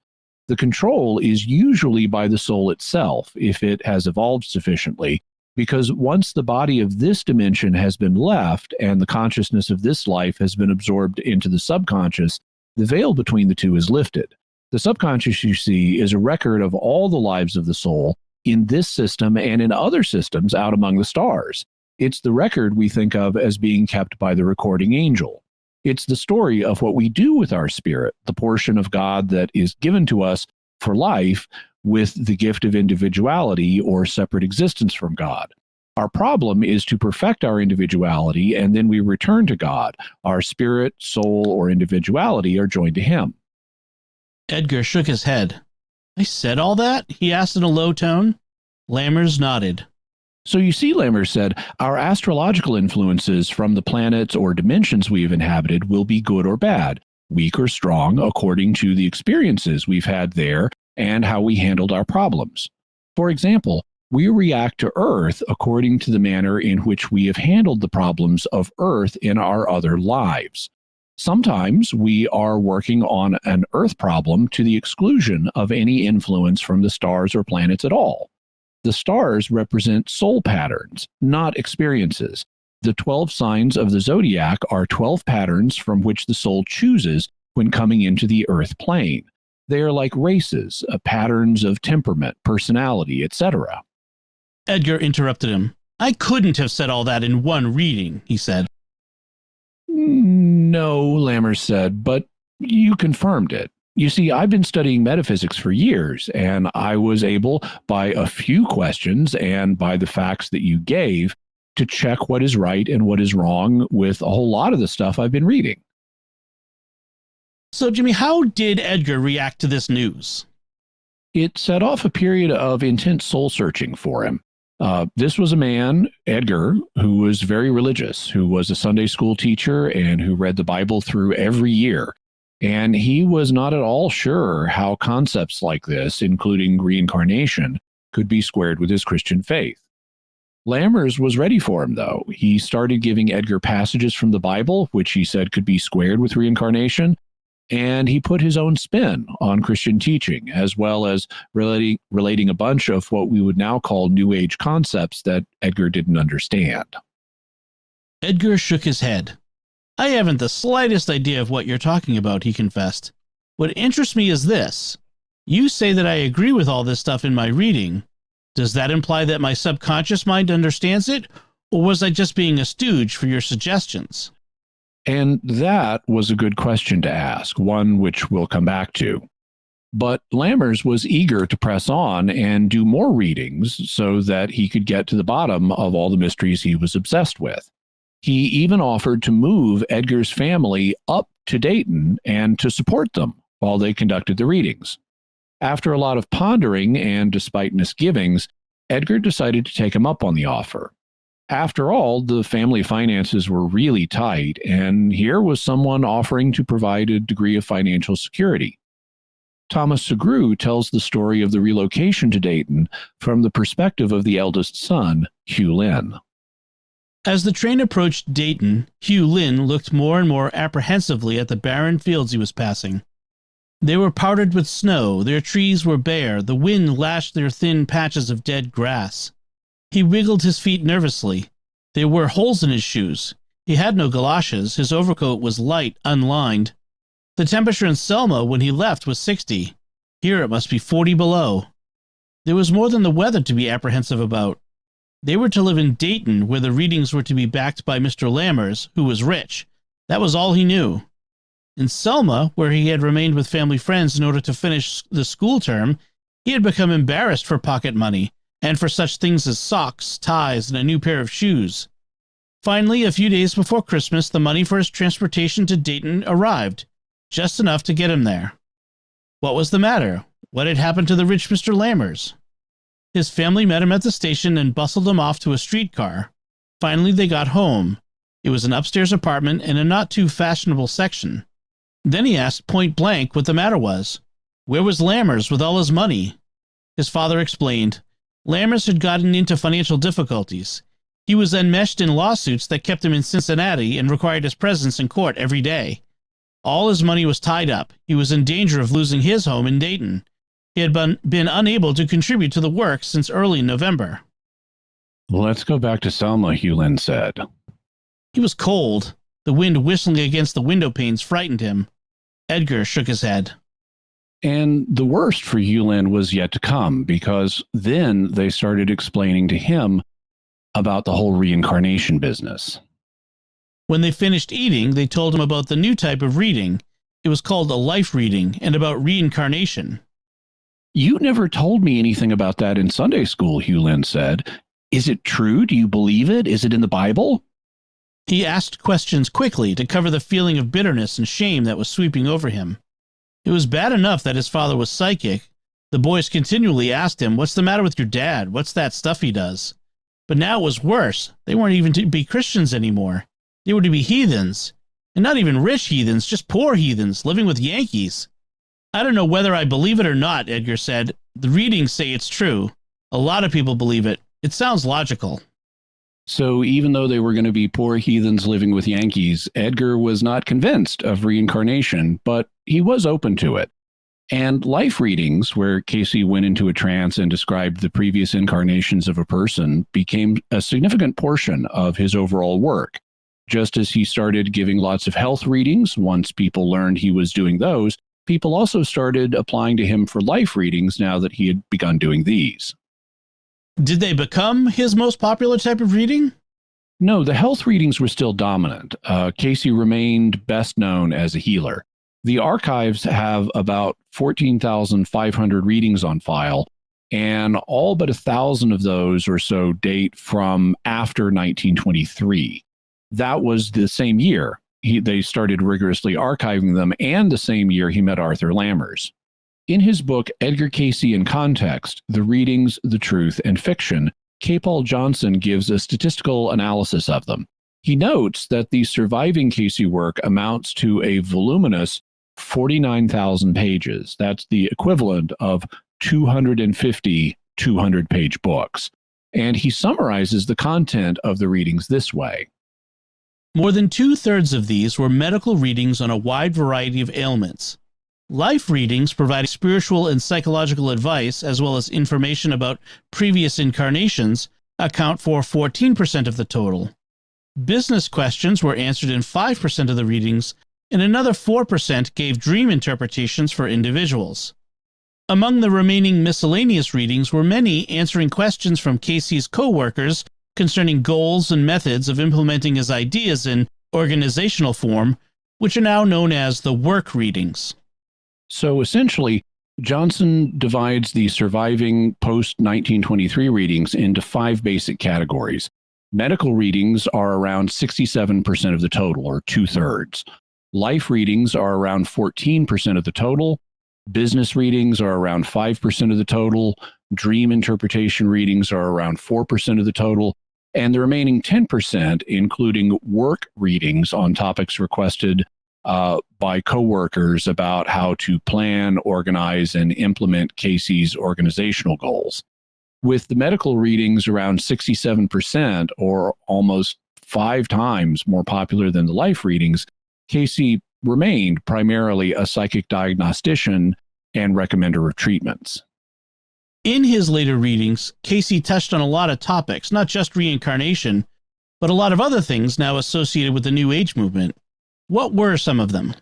The control is usually by the soul itself, if it has evolved sufficiently, because once the body of this dimension has been left and the consciousness of this life has been absorbed into the subconscious, the veil between the two is lifted. The subconscious, you see, is a record of all the lives of the soul in this system and in other systems out among the stars. It's the record we think of as being kept by the recording angel. It's the story of what we do with our spirit, the portion of God that is given to us for life with the gift of individuality or separate existence from God. Our problem is to perfect our individuality, and then we return to God. Our spirit, soul, or individuality are joined to Him. Edgar shook his head. I said all that? He asked in a low tone. Lammers nodded. So you see, Lammers said, our astrological influences from the planets or dimensions we've inhabited will be good or bad, weak or strong, according to the experiences we've had there and how we handled our problems. For example, we react to Earth according to the manner in which we have handled the problems of Earth in our other lives. Sometimes we are working on an Earth problem to the exclusion of any influence from the stars or planets at all. The stars represent soul patterns, not experiences. The 12 signs of the zodiac are 12 patterns from which the soul chooses when coming into the Earth plane. They are like races, patterns of temperament, personality, etc. Edgar interrupted him. I couldn't have said all that in one reading, he said. No, Lammers said, but you confirmed it. You see, I've been studying metaphysics for years, and I was able, by a few questions and by the facts that you gave, to check what is right and what is wrong with a whole lot of the stuff I've been reading. So, Jimmy, how did Edgar react to this news? It set off a period of intense soul searching for him. This was a man, Edgar, who was very religious, who was a Sunday school teacher and who read the Bible through every year. And he was not at all sure how concepts like this, including reincarnation, could be squared with his Christian faith. Lammers was ready for him, though. He started giving Edgar passages from the Bible, which he said could be squared with reincarnation, and he put his own spin on Christian teaching, as well as relating a bunch of what we would now call New Age concepts that Edgar didn't understand. Edgar shook his head. I haven't the slightest idea of what you're talking about, he confessed. What interests me is this. You say that I agree with all this stuff in my reading. Does that imply that my subconscious mind understands it, or was I just being a stooge for your suggestions? And that was a good question to ask, one which we'll come back to. But Lammers was eager to press on and do more readings so that he could get to the bottom of all the mysteries he was obsessed with. He even offered to move Edgar's family up to Dayton and to support them while they conducted the readings. After a lot of pondering and despite misgivings, Edgar decided to take him up on the offer. After all, the family finances were really tight, and here was someone offering to provide a degree of financial security. Thomas Segru tells the story of the relocation to Dayton from the perspective of the eldest son, Hugh Lynn. As the train approached Dayton, Hugh Lynn looked more and more apprehensively at the barren fields he was passing. They were powdered with snow, their trees were bare, the wind lashed their thin patches of dead grass. He wiggled his feet nervously. There were holes in his shoes. He had no galoshes, his overcoat was light, unlined. The temperature in Selma when he left was 60. Here it must be 40 below. There was more than the weather to be apprehensive about. They were to live in Dayton, where the readings were to be backed by Mr. Lammers, who was rich. That was all he knew. In Selma, where he had remained with family friends in order to finish the school term, he had become embarrassed for pocket money and for such things as socks, ties, and a new pair of shoes. Finally, a few days before Christmas, the money for his transportation to Dayton arrived, just enough to get him there. What was the matter? What had happened to the rich Mr. Lammers? His family met him at the station and bustled him off to a streetcar. Finally, they got home. It was an upstairs apartment in a not too fashionable section. Then he asked point blank what the matter was. Where was Lammers with all his money? His father explained. Lammers had gotten into financial difficulties. He was enmeshed in lawsuits that kept him in Cincinnati and required his presence in court every day. All his money was tied up. He was in danger of losing his home in Dayton. He had been unable to contribute to the work since early November. Let's go back to Selma, Hughlin said. He was cold. The wind whistling against the window panes frightened him. Edgar shook his head. And the worst for Hughlin was yet to come, because then they started explaining to him about the whole reincarnation business. When they finished eating, they told him about the new type of reading. It was called a life reading, and about reincarnation. You never told me anything about that in Sunday school, Hughlin said. Is it true? Do you believe it? Is it in the Bible? He asked questions quickly to cover the feeling of bitterness and shame that was sweeping over him. It was bad enough that his father was psychic. The boys continually asked him, "What's the matter with your dad? What's that stuff he does?" But now it was worse. They weren't even to be Christians anymore. They were to be heathens. And not even rich heathens, just poor heathens, living with Yankees. I don't know whether I believe it or not, Edgar said. The readings say it's true. A lot of people believe it. It sounds logical. So even though they were going to be poor heathens living with Yankees, Edgar was not convinced of reincarnation, but he was open to it. And life readings, where Cayce went into a trance and described the previous incarnations of a person, became a significant portion of his overall work. Just as he started giving lots of health readings, once people learned he was doing those, people also started applying to him for life readings now that he had begun doing these. Did they become his most popular type of reading? No, the health readings were still dominant. Cayce remained best known as a healer. The archives have about 14,500 readings on file, and all but 1,000 of those or so date from after 1923. That was the same year they started rigorously archiving them, and the same year he met Arthur Lammers. In his book, Edgar Cayce in Context, The Readings, the Truth, and Fiction, K. Paul Johnson gives a statistical analysis of them. He notes that the surviving Cayce work amounts to a voluminous 49,000 pages. That's the equivalent of 250 200-page books. And he summarizes the content of the readings this way. More than 2/3 of these were medical readings on a wide variety of ailments. Life readings provide spiritual and psychological advice, as well as information about previous incarnations, account for 14% of the total. Business questions were answered in 5% of the readings, and another 4% gave dream interpretations for individuals. Among the remaining miscellaneous readings were many answering questions from Cayce's co-workers concerning goals and methods of implementing his ideas in organizational form, which are now known as the work readings. So essentially, Johnson divides the surviving post-1923 readings into 5 basic categories. Medical readings are around 67% of the total, or 2/3. Life readings are around 14% of the total. Business readings are around 5% of the total. Dream interpretation readings are around 4% of the total. And the remaining 10%, including work readings on topics requested by coworkers about how to plan, organize, and implement Cayce's organizational goals. With the medical readings around 67%, or almost 5 times more popular than the life readings, Cayce remained primarily a psychic diagnostician and recommender of treatments. In his later readings, Cayce touched on a lot of topics, not just reincarnation, but a lot of other things now associated with the New Age movement. What were some of them?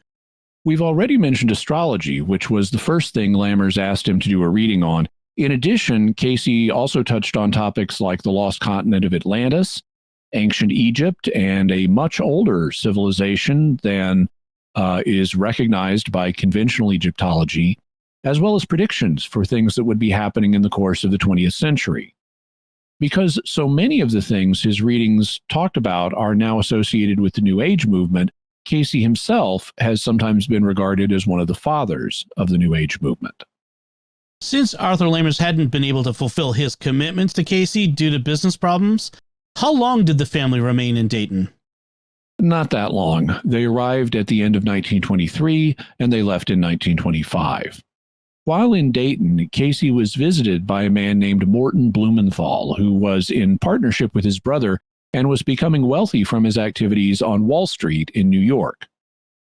We've already mentioned astrology, which was the first thing Lammers asked him to do a reading on, In addition, Cayce also touched on topics like the lost continent of Atlantis, ancient Egypt, and a much older civilization than is recognized by conventional Egyptology, as well as predictions for things that would be happening in the course of the 20th century. Because so many of the things his readings talked about are now associated with the New Age movement, Cayce himself has sometimes been regarded as one of the fathers of the New Age movement. Since Arthur Lamers hadn't been able to fulfill his commitments to Cayce due to business problems, how long did the family remain in Dayton? Not that long. They arrived at the end of 1923 and they left in 1925. While in Dayton, Cayce was visited by a man named Morton Blumenthal, who was in partnership with his brother and was becoming wealthy from his activities on Wall Street in New York.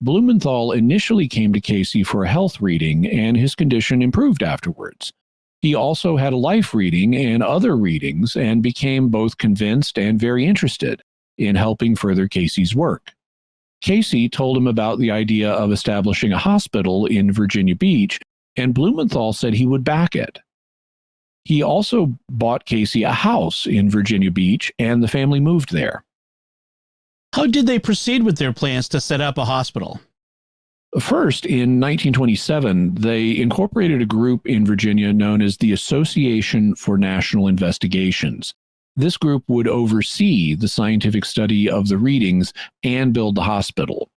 Blumenthal initially came to Cayce for a health reading, and his condition improved afterwards. He also had a life reading and other readings and became both convinced and very interested in helping further Cayce's work. Cayce told him about the idea of establishing a hospital in Virginia Beach, and Blumenthal said he would back it. He also bought Cayce a house in Virginia Beach, and the family moved there. How did they proceed with their plans to set up a hospital? First, in 1927, they incorporated a group in Virginia known as the Association for National Investigations. This group would oversee the scientific study of the readings and build the hospital.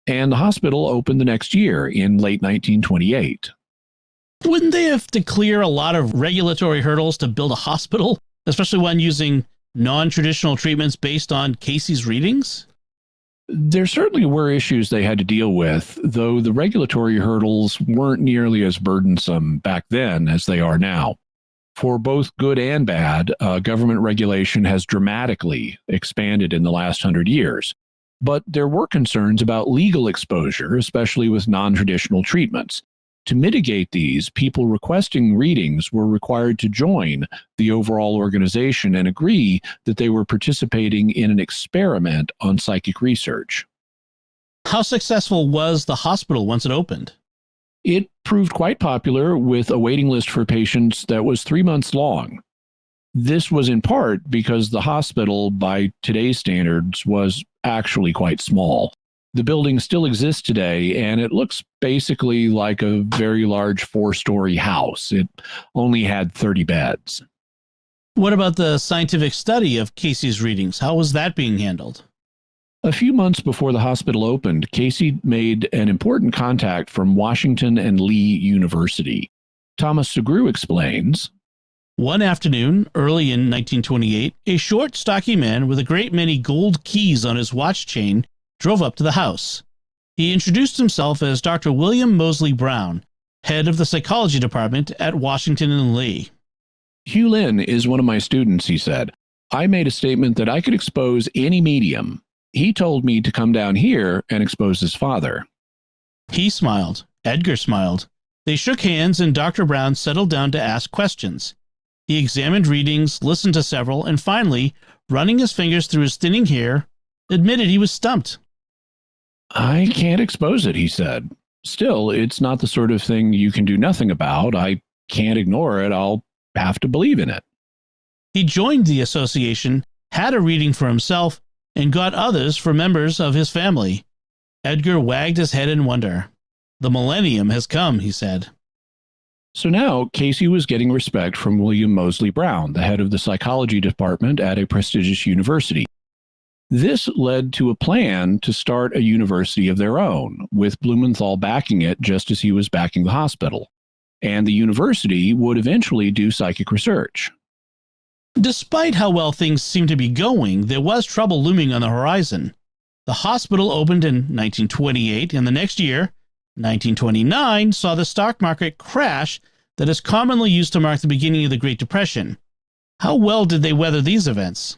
And the hospital opened the next year in late 1928. Wouldn't they have to clear a lot of regulatory hurdles to build a hospital, especially when using non-traditional treatments based on Cayce's readings? There certainly were issues they had to deal with, though the regulatory hurdles weren't nearly as burdensome back then as they are now. For both good and bad, government regulation has dramatically expanded in the last 100 years. But there were concerns about legal exposure, especially with non-traditional treatments. To mitigate these, people requesting readings were required to join the overall organization and agree that they were participating in an experiment on psychic research. How successful was the hospital once it opened? It proved quite popular, with a waiting list for patients that was 3 months long. This was in part because the hospital, by today's standards, was actually quite small. The building still exists today, and it looks basically like a very large 4-story house. It only had 30 beds. What about the scientific study of Cayce's readings? How was that being handled? A few months before the hospital opened, Cayce made an important contact from Washington and Lee University. Thomas Segru explains, One afternoon, early in 1928, a short, stocky man with a great many gold keys on his watch chain drove up to the house. He introduced himself as Dr. William Moseley Brown, head of the psychology department at Washington and Lee. Hugh Lin is one of my students, he said. I made a statement that I could expose any medium. He told me to come down here and expose his father. He smiled. Edgar smiled. They shook hands, and Dr. Brown settled down to ask questions. He examined readings, listened to several, and finally, running his fingers through his thinning hair, admitted he was stumped. I can't expose it, he said. Still, it's not the sort of thing you can do nothing about. I can't ignore it. I'll have to believe in it. He joined the association, had a reading for himself, and got others for members of his family. Edgar wagged his head in wonder. The millennium has come, he said. So now Cayce was getting respect from William Moseley Brown, the head of the psychology department at a prestigious university. This led to a plan to start a university of their own, with Blumenthal backing it just as he was backing the hospital. And the university would eventually do psychic research. Despite how well things seemed to be going, there was trouble looming on the horizon. The hospital opened in 1928, and the next year, 1929, saw the stock market crash that is commonly used to mark the beginning of the Great Depression. How well did they weather these events?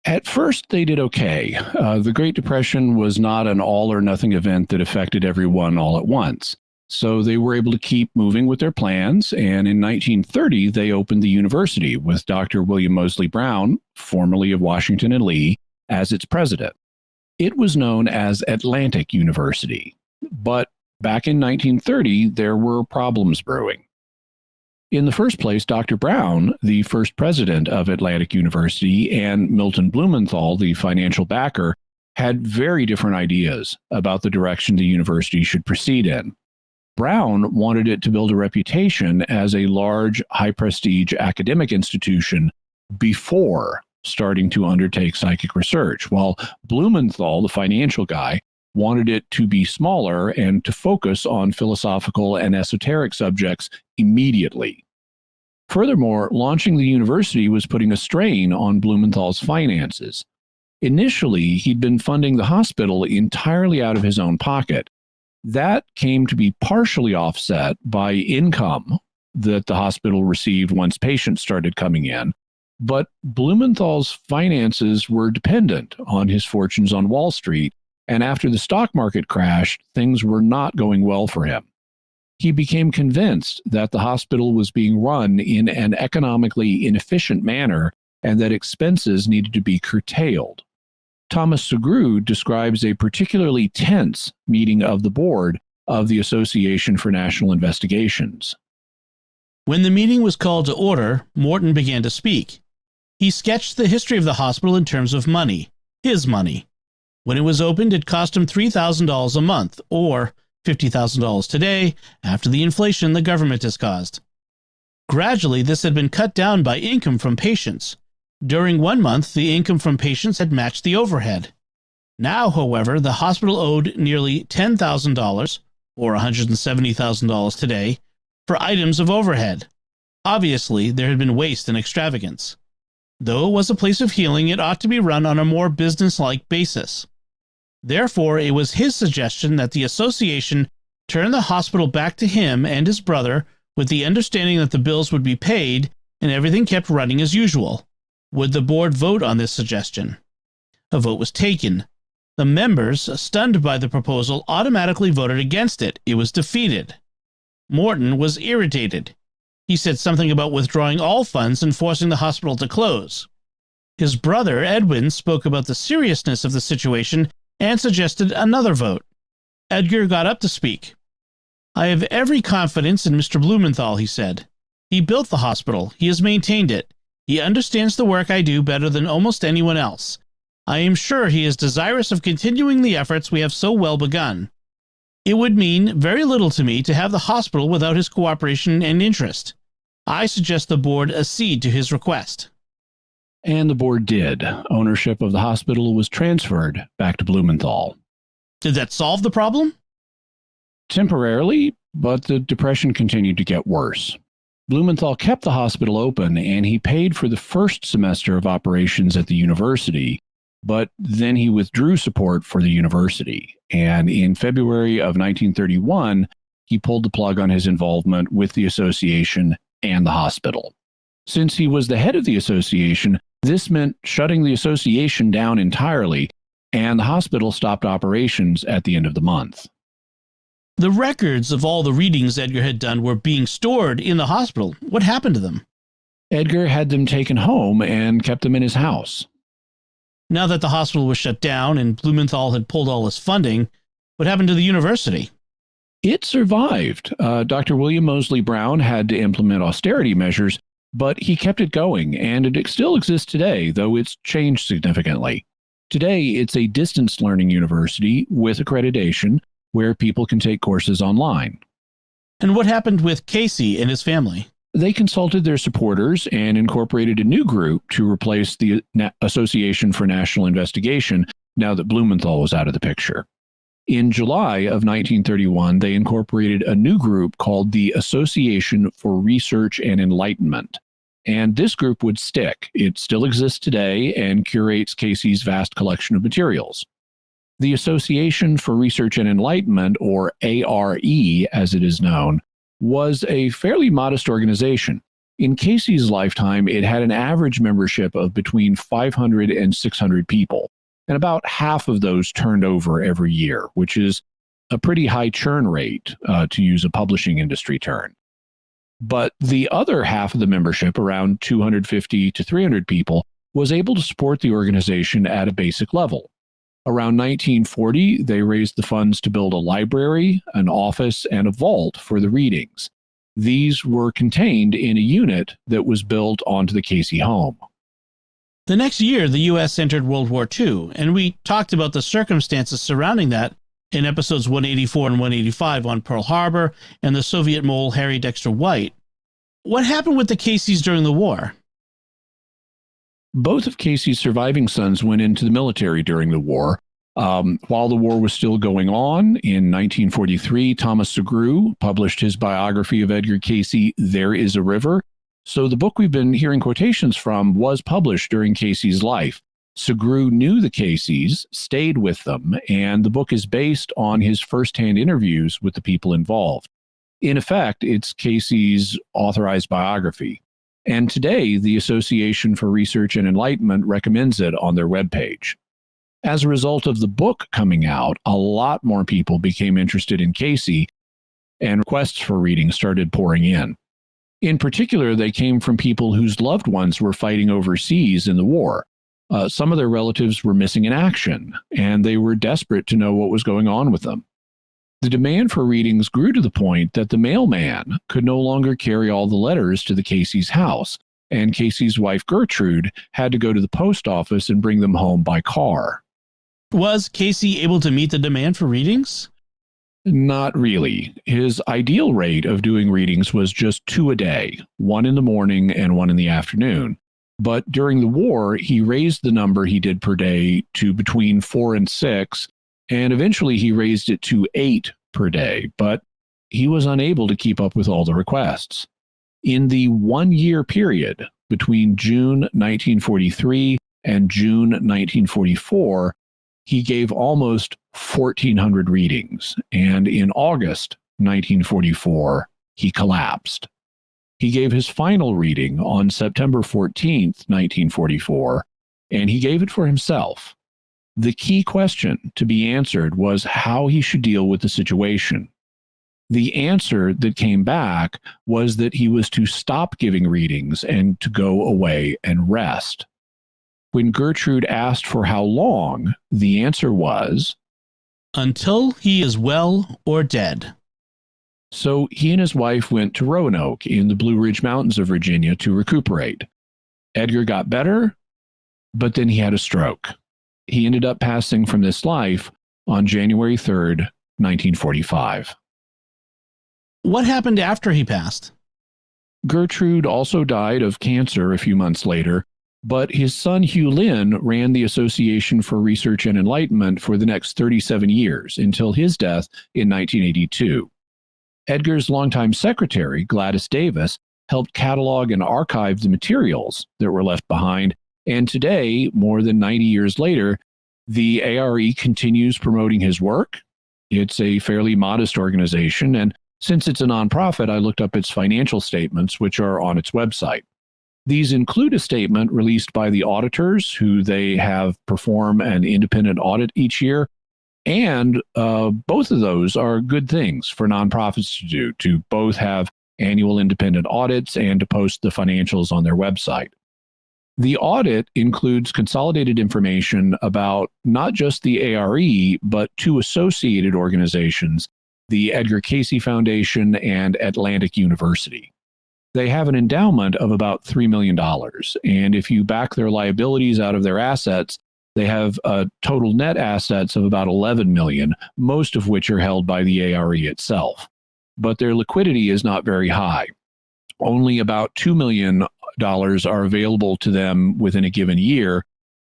At first, they did okay. The Great Depression was not an all-or-nothing event that affected everyone all at once. So they were able to keep moving with their plans, and in 1930, they opened the university with Dr. William Moseley Brown, formerly of Washington and Lee, as its president. It was known as Atlantic University, but back in 1930, there were problems brewing. In the first place, Dr. Brown, the first president of Atlantic University, and Milton Blumenthal, the financial backer, had very different ideas about the direction the university should proceed in. Brown wanted it to build a reputation as a large, high-prestige academic institution before starting to undertake psychic research, while Blumenthal, the financial guy, wanted it to be smaller and to focus on philosophical and esoteric subjects immediately. Furthermore, launching the university was putting a strain on Blumenthal's finances. Initially, he'd been funding the hospital entirely out of his own pocket. That came to be partially offset by income that the hospital received once patients started coming in. But Blumenthal's finances were dependent on his fortunes on Wall Street, and after the stock market crashed, things were not going well for him. He became convinced that the hospital was being run in an economically inefficient manner and that expenses needed to be curtailed. Thomas Sugrue describes a particularly tense meeting of the board of the Association for National Investigations. When the meeting was called to order, Morton began to speak. He sketched the history of the hospital in terms of money, his money. When it was opened, it cost him $3,000 a month, or $50,000 today, after the inflation the government has caused. Gradually, this had been cut down by income from patients. During 1 month, the income from patients had matched the overhead. Now, however, the hospital owed nearly $10,000, or $170,000 today, for items of overhead. Obviously, there had been waste and extravagance. Though it was a place of healing, it ought to be run on a more business-like basis. Therefore, it was his suggestion that the association turn the hospital back to him and his brother with the understanding that the bills would be paid and everything kept running as usual. Would the board vote on this suggestion? A vote was taken. The members, stunned by the proposal, automatically voted against it. It was defeated. Morton was irritated. He said something about withdrawing all funds and forcing the hospital to close. His brother, Edwin, spoke about the seriousness of the situation and suggested another vote. Edgar got up to speak. "I have every confidence in Mr. Blumenthal," he said. "He built the hospital. He has maintained it. He understands the work I do better than almost anyone else. I am sure he is desirous of continuing the efforts we have so well begun. It would mean very little to me to have the hospital without his cooperation and interest. I suggest the board accede to his request." And the board did. Ownership of the hospital was transferred back to Blumenthal. Did that solve the problem? Temporarily, but the depression continued to get worse. Blumenthal kept the hospital open, and he paid for the first semester of operations at the university, but then he withdrew support for the university. And in February of 1931, he pulled the plug on his involvement with the association and the hospital. Since he was the head of the association, this meant shutting the association down entirely, and the hospital stopped operations at the end of the month. The records of all the readings Edgar had done were being stored in the hospital. What happened to them? Edgar had them taken home and kept them in his house. Now that the hospital was shut down and Blumenthal had pulled all his funding, what happened to the university? It survived. Dr. William Moseley Brown had to implement austerity measures, but he kept it going, and it still exists today, though it's changed significantly. Today, it's a distance learning university with accreditation where people can take courses online. And what happened with Cayce and his family? They consulted their supporters and incorporated a new group to replace the Association for National Investigation now that Blumenthal was out of the picture. In July of 1931, they incorporated a new group called the Association for Research and Enlightenment. And this group would stick. It still exists today and curates Cayce's vast collection of materials. The Association for Research and Enlightenment, or A.R.E. as it is known, was a fairly modest organization. In Cayce's lifetime, it had an average membership of between 500 and 600 people, and about half of those turned over every year, which is a pretty high churn rate, to use a publishing industry term. But the other half of the membership, around 250 to 300 people, was able to support the organization at a basic level. Around 1940, they raised the funds to build a library, an office, and a vault for the readings. These were contained in a unit that was built onto the Cayce home. The next year, the U.S. entered World War II, and we talked about the circumstances surrounding that in episodes 184 and 185 on Pearl Harbor and the Soviet mole Harry Dexter White. What happened with the Cayces during the war? Both of Cayce's surviving sons went into the military during the war. While the war was still going on, in 1943, Thomas Sugrue published his biography of Edgar Cayce, There Is a River. So the book we've been hearing quotations from was published during Cayce's life. Sugrue knew the Cayces, stayed with them, and the book is based on his firsthand interviews with the people involved. In effect, it's Cayce's authorized biography. And today, the Association for Research and Enlightenment recommends it on their webpage. As a result of the book coming out, a lot more people became interested in Cayce, and requests for reading started pouring in. In particular, they came from people whose loved ones were fighting overseas in the war. Some of their relatives were missing in action, and they were desperate to know what was going on with them. The demand for readings grew to the point that the mailman could no longer carry all the letters to the Cayce's house, and Cayce's wife Gertrude had to go to the post office and bring them home by car. Was Cayce able to meet the demand for readings? Not really. His ideal rate of doing readings was just 2 a day, 1 in the morning and 1 in the afternoon. But during the war, he raised the number he did per day to between 4 and 6, and eventually he raised it to 8 per day, but he was unable to keep up with all the requests. In the 1-year period between June 1943 and June 1944, he gave almost 1,400 readings, and in August 1944, he collapsed. He gave his final reading on September 14th, 1944, and he gave it for himself. The key question to be answered was how he should deal with the situation. The answer that came back was that he was to stop giving readings and to go away and rest. When Gertrude asked for how long, the answer was, until he is well or dead. So he and his wife went to Roanoke in the Blue Ridge Mountains of Virginia to recuperate. Edgar got better, but then he had a stroke. He ended up passing from this life on January 3rd, 1945. What happened after he passed? Gertrude also died of cancer a few months later, but his son Hugh Lynn ran the Association for Research and Enlightenment for the next 37 years until his death in 1982. Edgar's longtime secretary, Gladys Davis, helped catalog and archive the materials that were left behind, and today, more than 90 years later, the A.R.E. continues promoting his work. It's a fairly modest organization, and since it's a nonprofit, I looked up its financial statements, which are on its website. These include a statement released by the auditors, who they have perform an independent audit each year. And both of those are good things for nonprofits to do, to both have annual independent audits and to post the financials on their website. The audit includes consolidated information about not just the A.R.E., but 2 associated organizations, the Edgar Cayce Foundation and Atlantic University. They have an endowment of about $3 million, and if you back their liabilities out of their assets, they have total net assets of about $11 million, most of which are held by the A.R.E. itself. But their liquidity is not very high. Only about $2 million are available to them within a given year,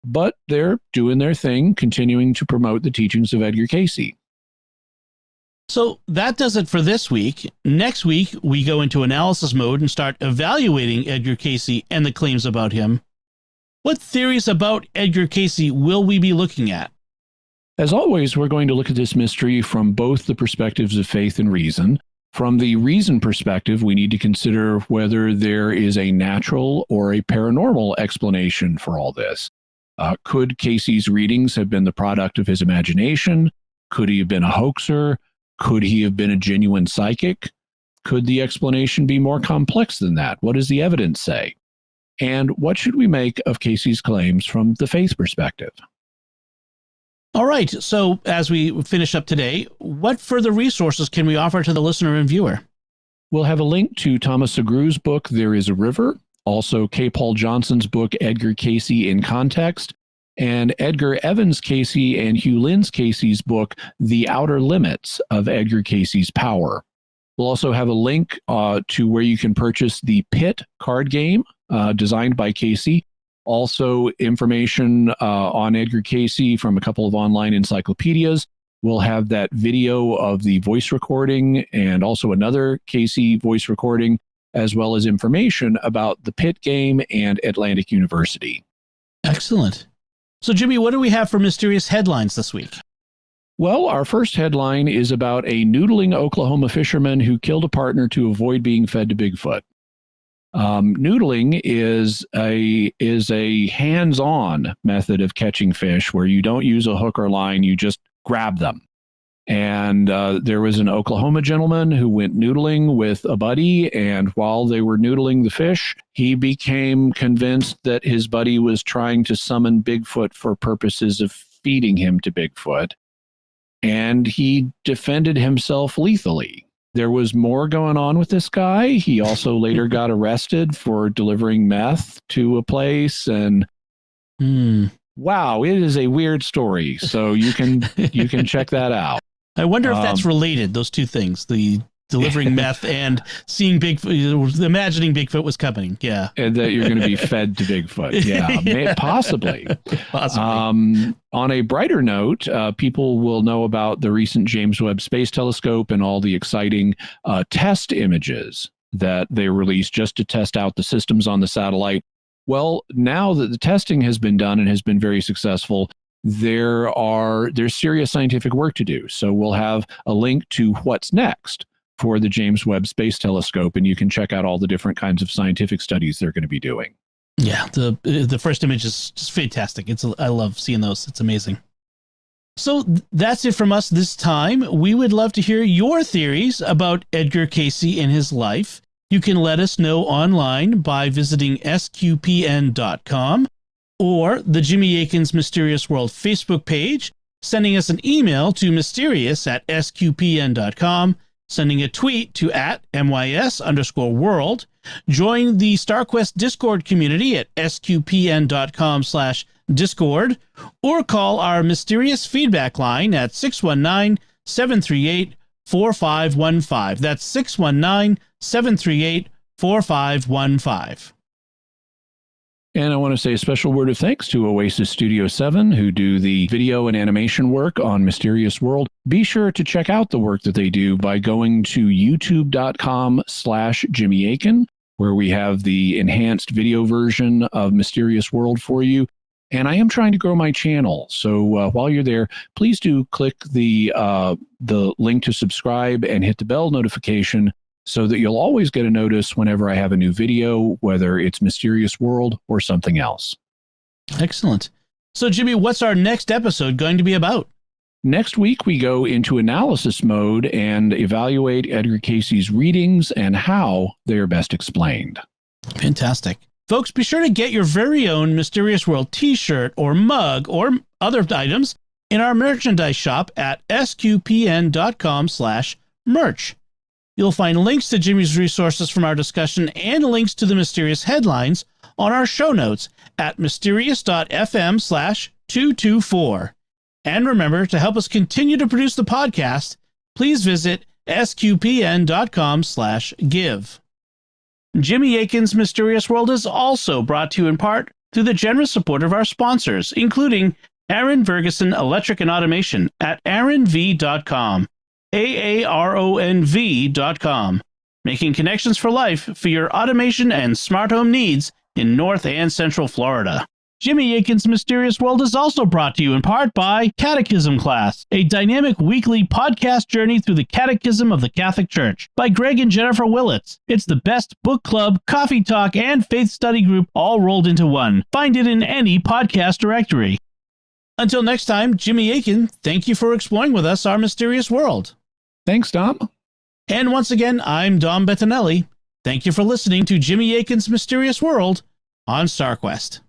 but they're doing their thing, continuing to promote the teachings of Edgar Cayce. So that does it for this week. Next week, we go into analysis mode and start evaluating Edgar Cayce and the claims about him. What theories about Edgar Cayce will we be looking at? As always, we're going to look at this mystery from both the perspectives of faith and reason. From the reason perspective, we need to consider whether there is a natural or a paranormal explanation for all this. Could Cayce's readings have been the product of his imagination? Could he have been a hoaxer? Could he have been a genuine psychic? Could the explanation be more complex than that? What does the evidence say? And what should we make of Cayce's claims from the faith perspective? All right, so as we finish up today, what further resources can we offer to the listener and viewer? We'll have a link to Thomas Agrew's book, There Is a River, also K. Paul Johnson's book, Edgar Cayce in Context, and Edgar Evans Cayce and Hugh Lynns Cayce's book, The Outer Limits of Edgar Cayce's Power. We'll also have a link to where you can purchase the Pit card game designed by Cayce. Also, information on Edgar Cayce from a couple of online encyclopedias. We'll have that video of the voice recording and also another Cayce voice recording, as well as information about the Pit game and Atlantic University. Excellent. So, Jimmy, what do we have for mysterious headlines this week? Well, our first headline is about a noodling Oklahoma fisherman who killed a partner to avoid being fed to Bigfoot. Noodling is a hands-on method of catching fish where you don't use a hook or line, you just grab them. And there was an Oklahoma gentleman who went noodling with a buddy, and while they were noodling the fish, he became convinced that his buddy was trying to summon Bigfoot for purposes of feeding him to Bigfoot, and he defended himself lethally. There was more going on with this guy. He also later got arrested for delivering meth to a place, and wow, it is a weird story. So you can check that out. I wonder if that's related, those two things, the delivering meth and seeing Bigfoot, imagining Bigfoot was coming. Yeah. And that you're going to be fed to Bigfoot. Yeah, possibly. On a brighter note, people will know about the recent James Webb Space Telescope and all the exciting test images that they released just to test out the systems on the satellite. Well, now that the testing has been done and has been very successful, there's serious scientific work to do. So we'll have a link to what's next for the James Webb Space Telescope, and you can check out all the different kinds of scientific studies they're going to be doing. Yeah, the first image is just fantastic. I love seeing those. It's amazing. So that's it from us this time. We would love to hear your theories about Edgar Cayce and his life. You can let us know online by visiting sqpn.com. or the Jimmy Akin's Mysterious World Facebook page, sending us an email to mysterious@sqpn.com, sending a tweet to @mys_world, join the StarQuest Discord community at sqpn.com/discord, or call our mysterious feedback line at 619-738-4515. That's 619-738-4515. And I want to say a special word of thanks to Oasis Studio 7, who do the video and animation work on Mysterious World. Be sure to check out the work that they do by going to youtube.com/Jimmy Akin, where we have the enhanced video version of Mysterious World for you. And I am trying to grow my channel. So while you're there, please do click the link to subscribe and hit the bell notification so that you'll always get a notice whenever I have a new video, whether it's Mysterious World or something else. Excellent. So, Jimmy, what's our next episode going to be about? Next week, we go into analysis mode and evaluate Edgar Cayce's readings and how they are best explained. Fantastic. Folks, be sure to get your very own Mysterious World t-shirt or mug or other items in our merchandise shop at sqpn.com/merch. You'll find links to Jimmy's resources from our discussion and links to the mysterious headlines on our show notes at mysterious.fm/224. And remember, to help us continue to produce the podcast, please visit sqpn.com/give. Jimmy Akin's Mysterious World is also brought to you in part through the generous support of our sponsors, including Aaron Ferguson Electric and Automation at aaronv.com. AARONV.com, making connections for life for your automation and smart home needs in North and Central Florida. Jimmy Akin's Mysterious World is also brought to you in part by Catechism Class, a dynamic weekly podcast journey through the Catechism of the Catholic Church by Greg and Jennifer Willits. It's the best book club, coffee talk, and faith study group all rolled into one. Find it in any podcast directory. Until next time, Jimmy Akin, thank you for exploring with us our mysterious world. Thanks, Dom. And once again, I'm Dom Bettinelli. Thank you for listening to Jimmy Akin's Mysterious World on StarQuest.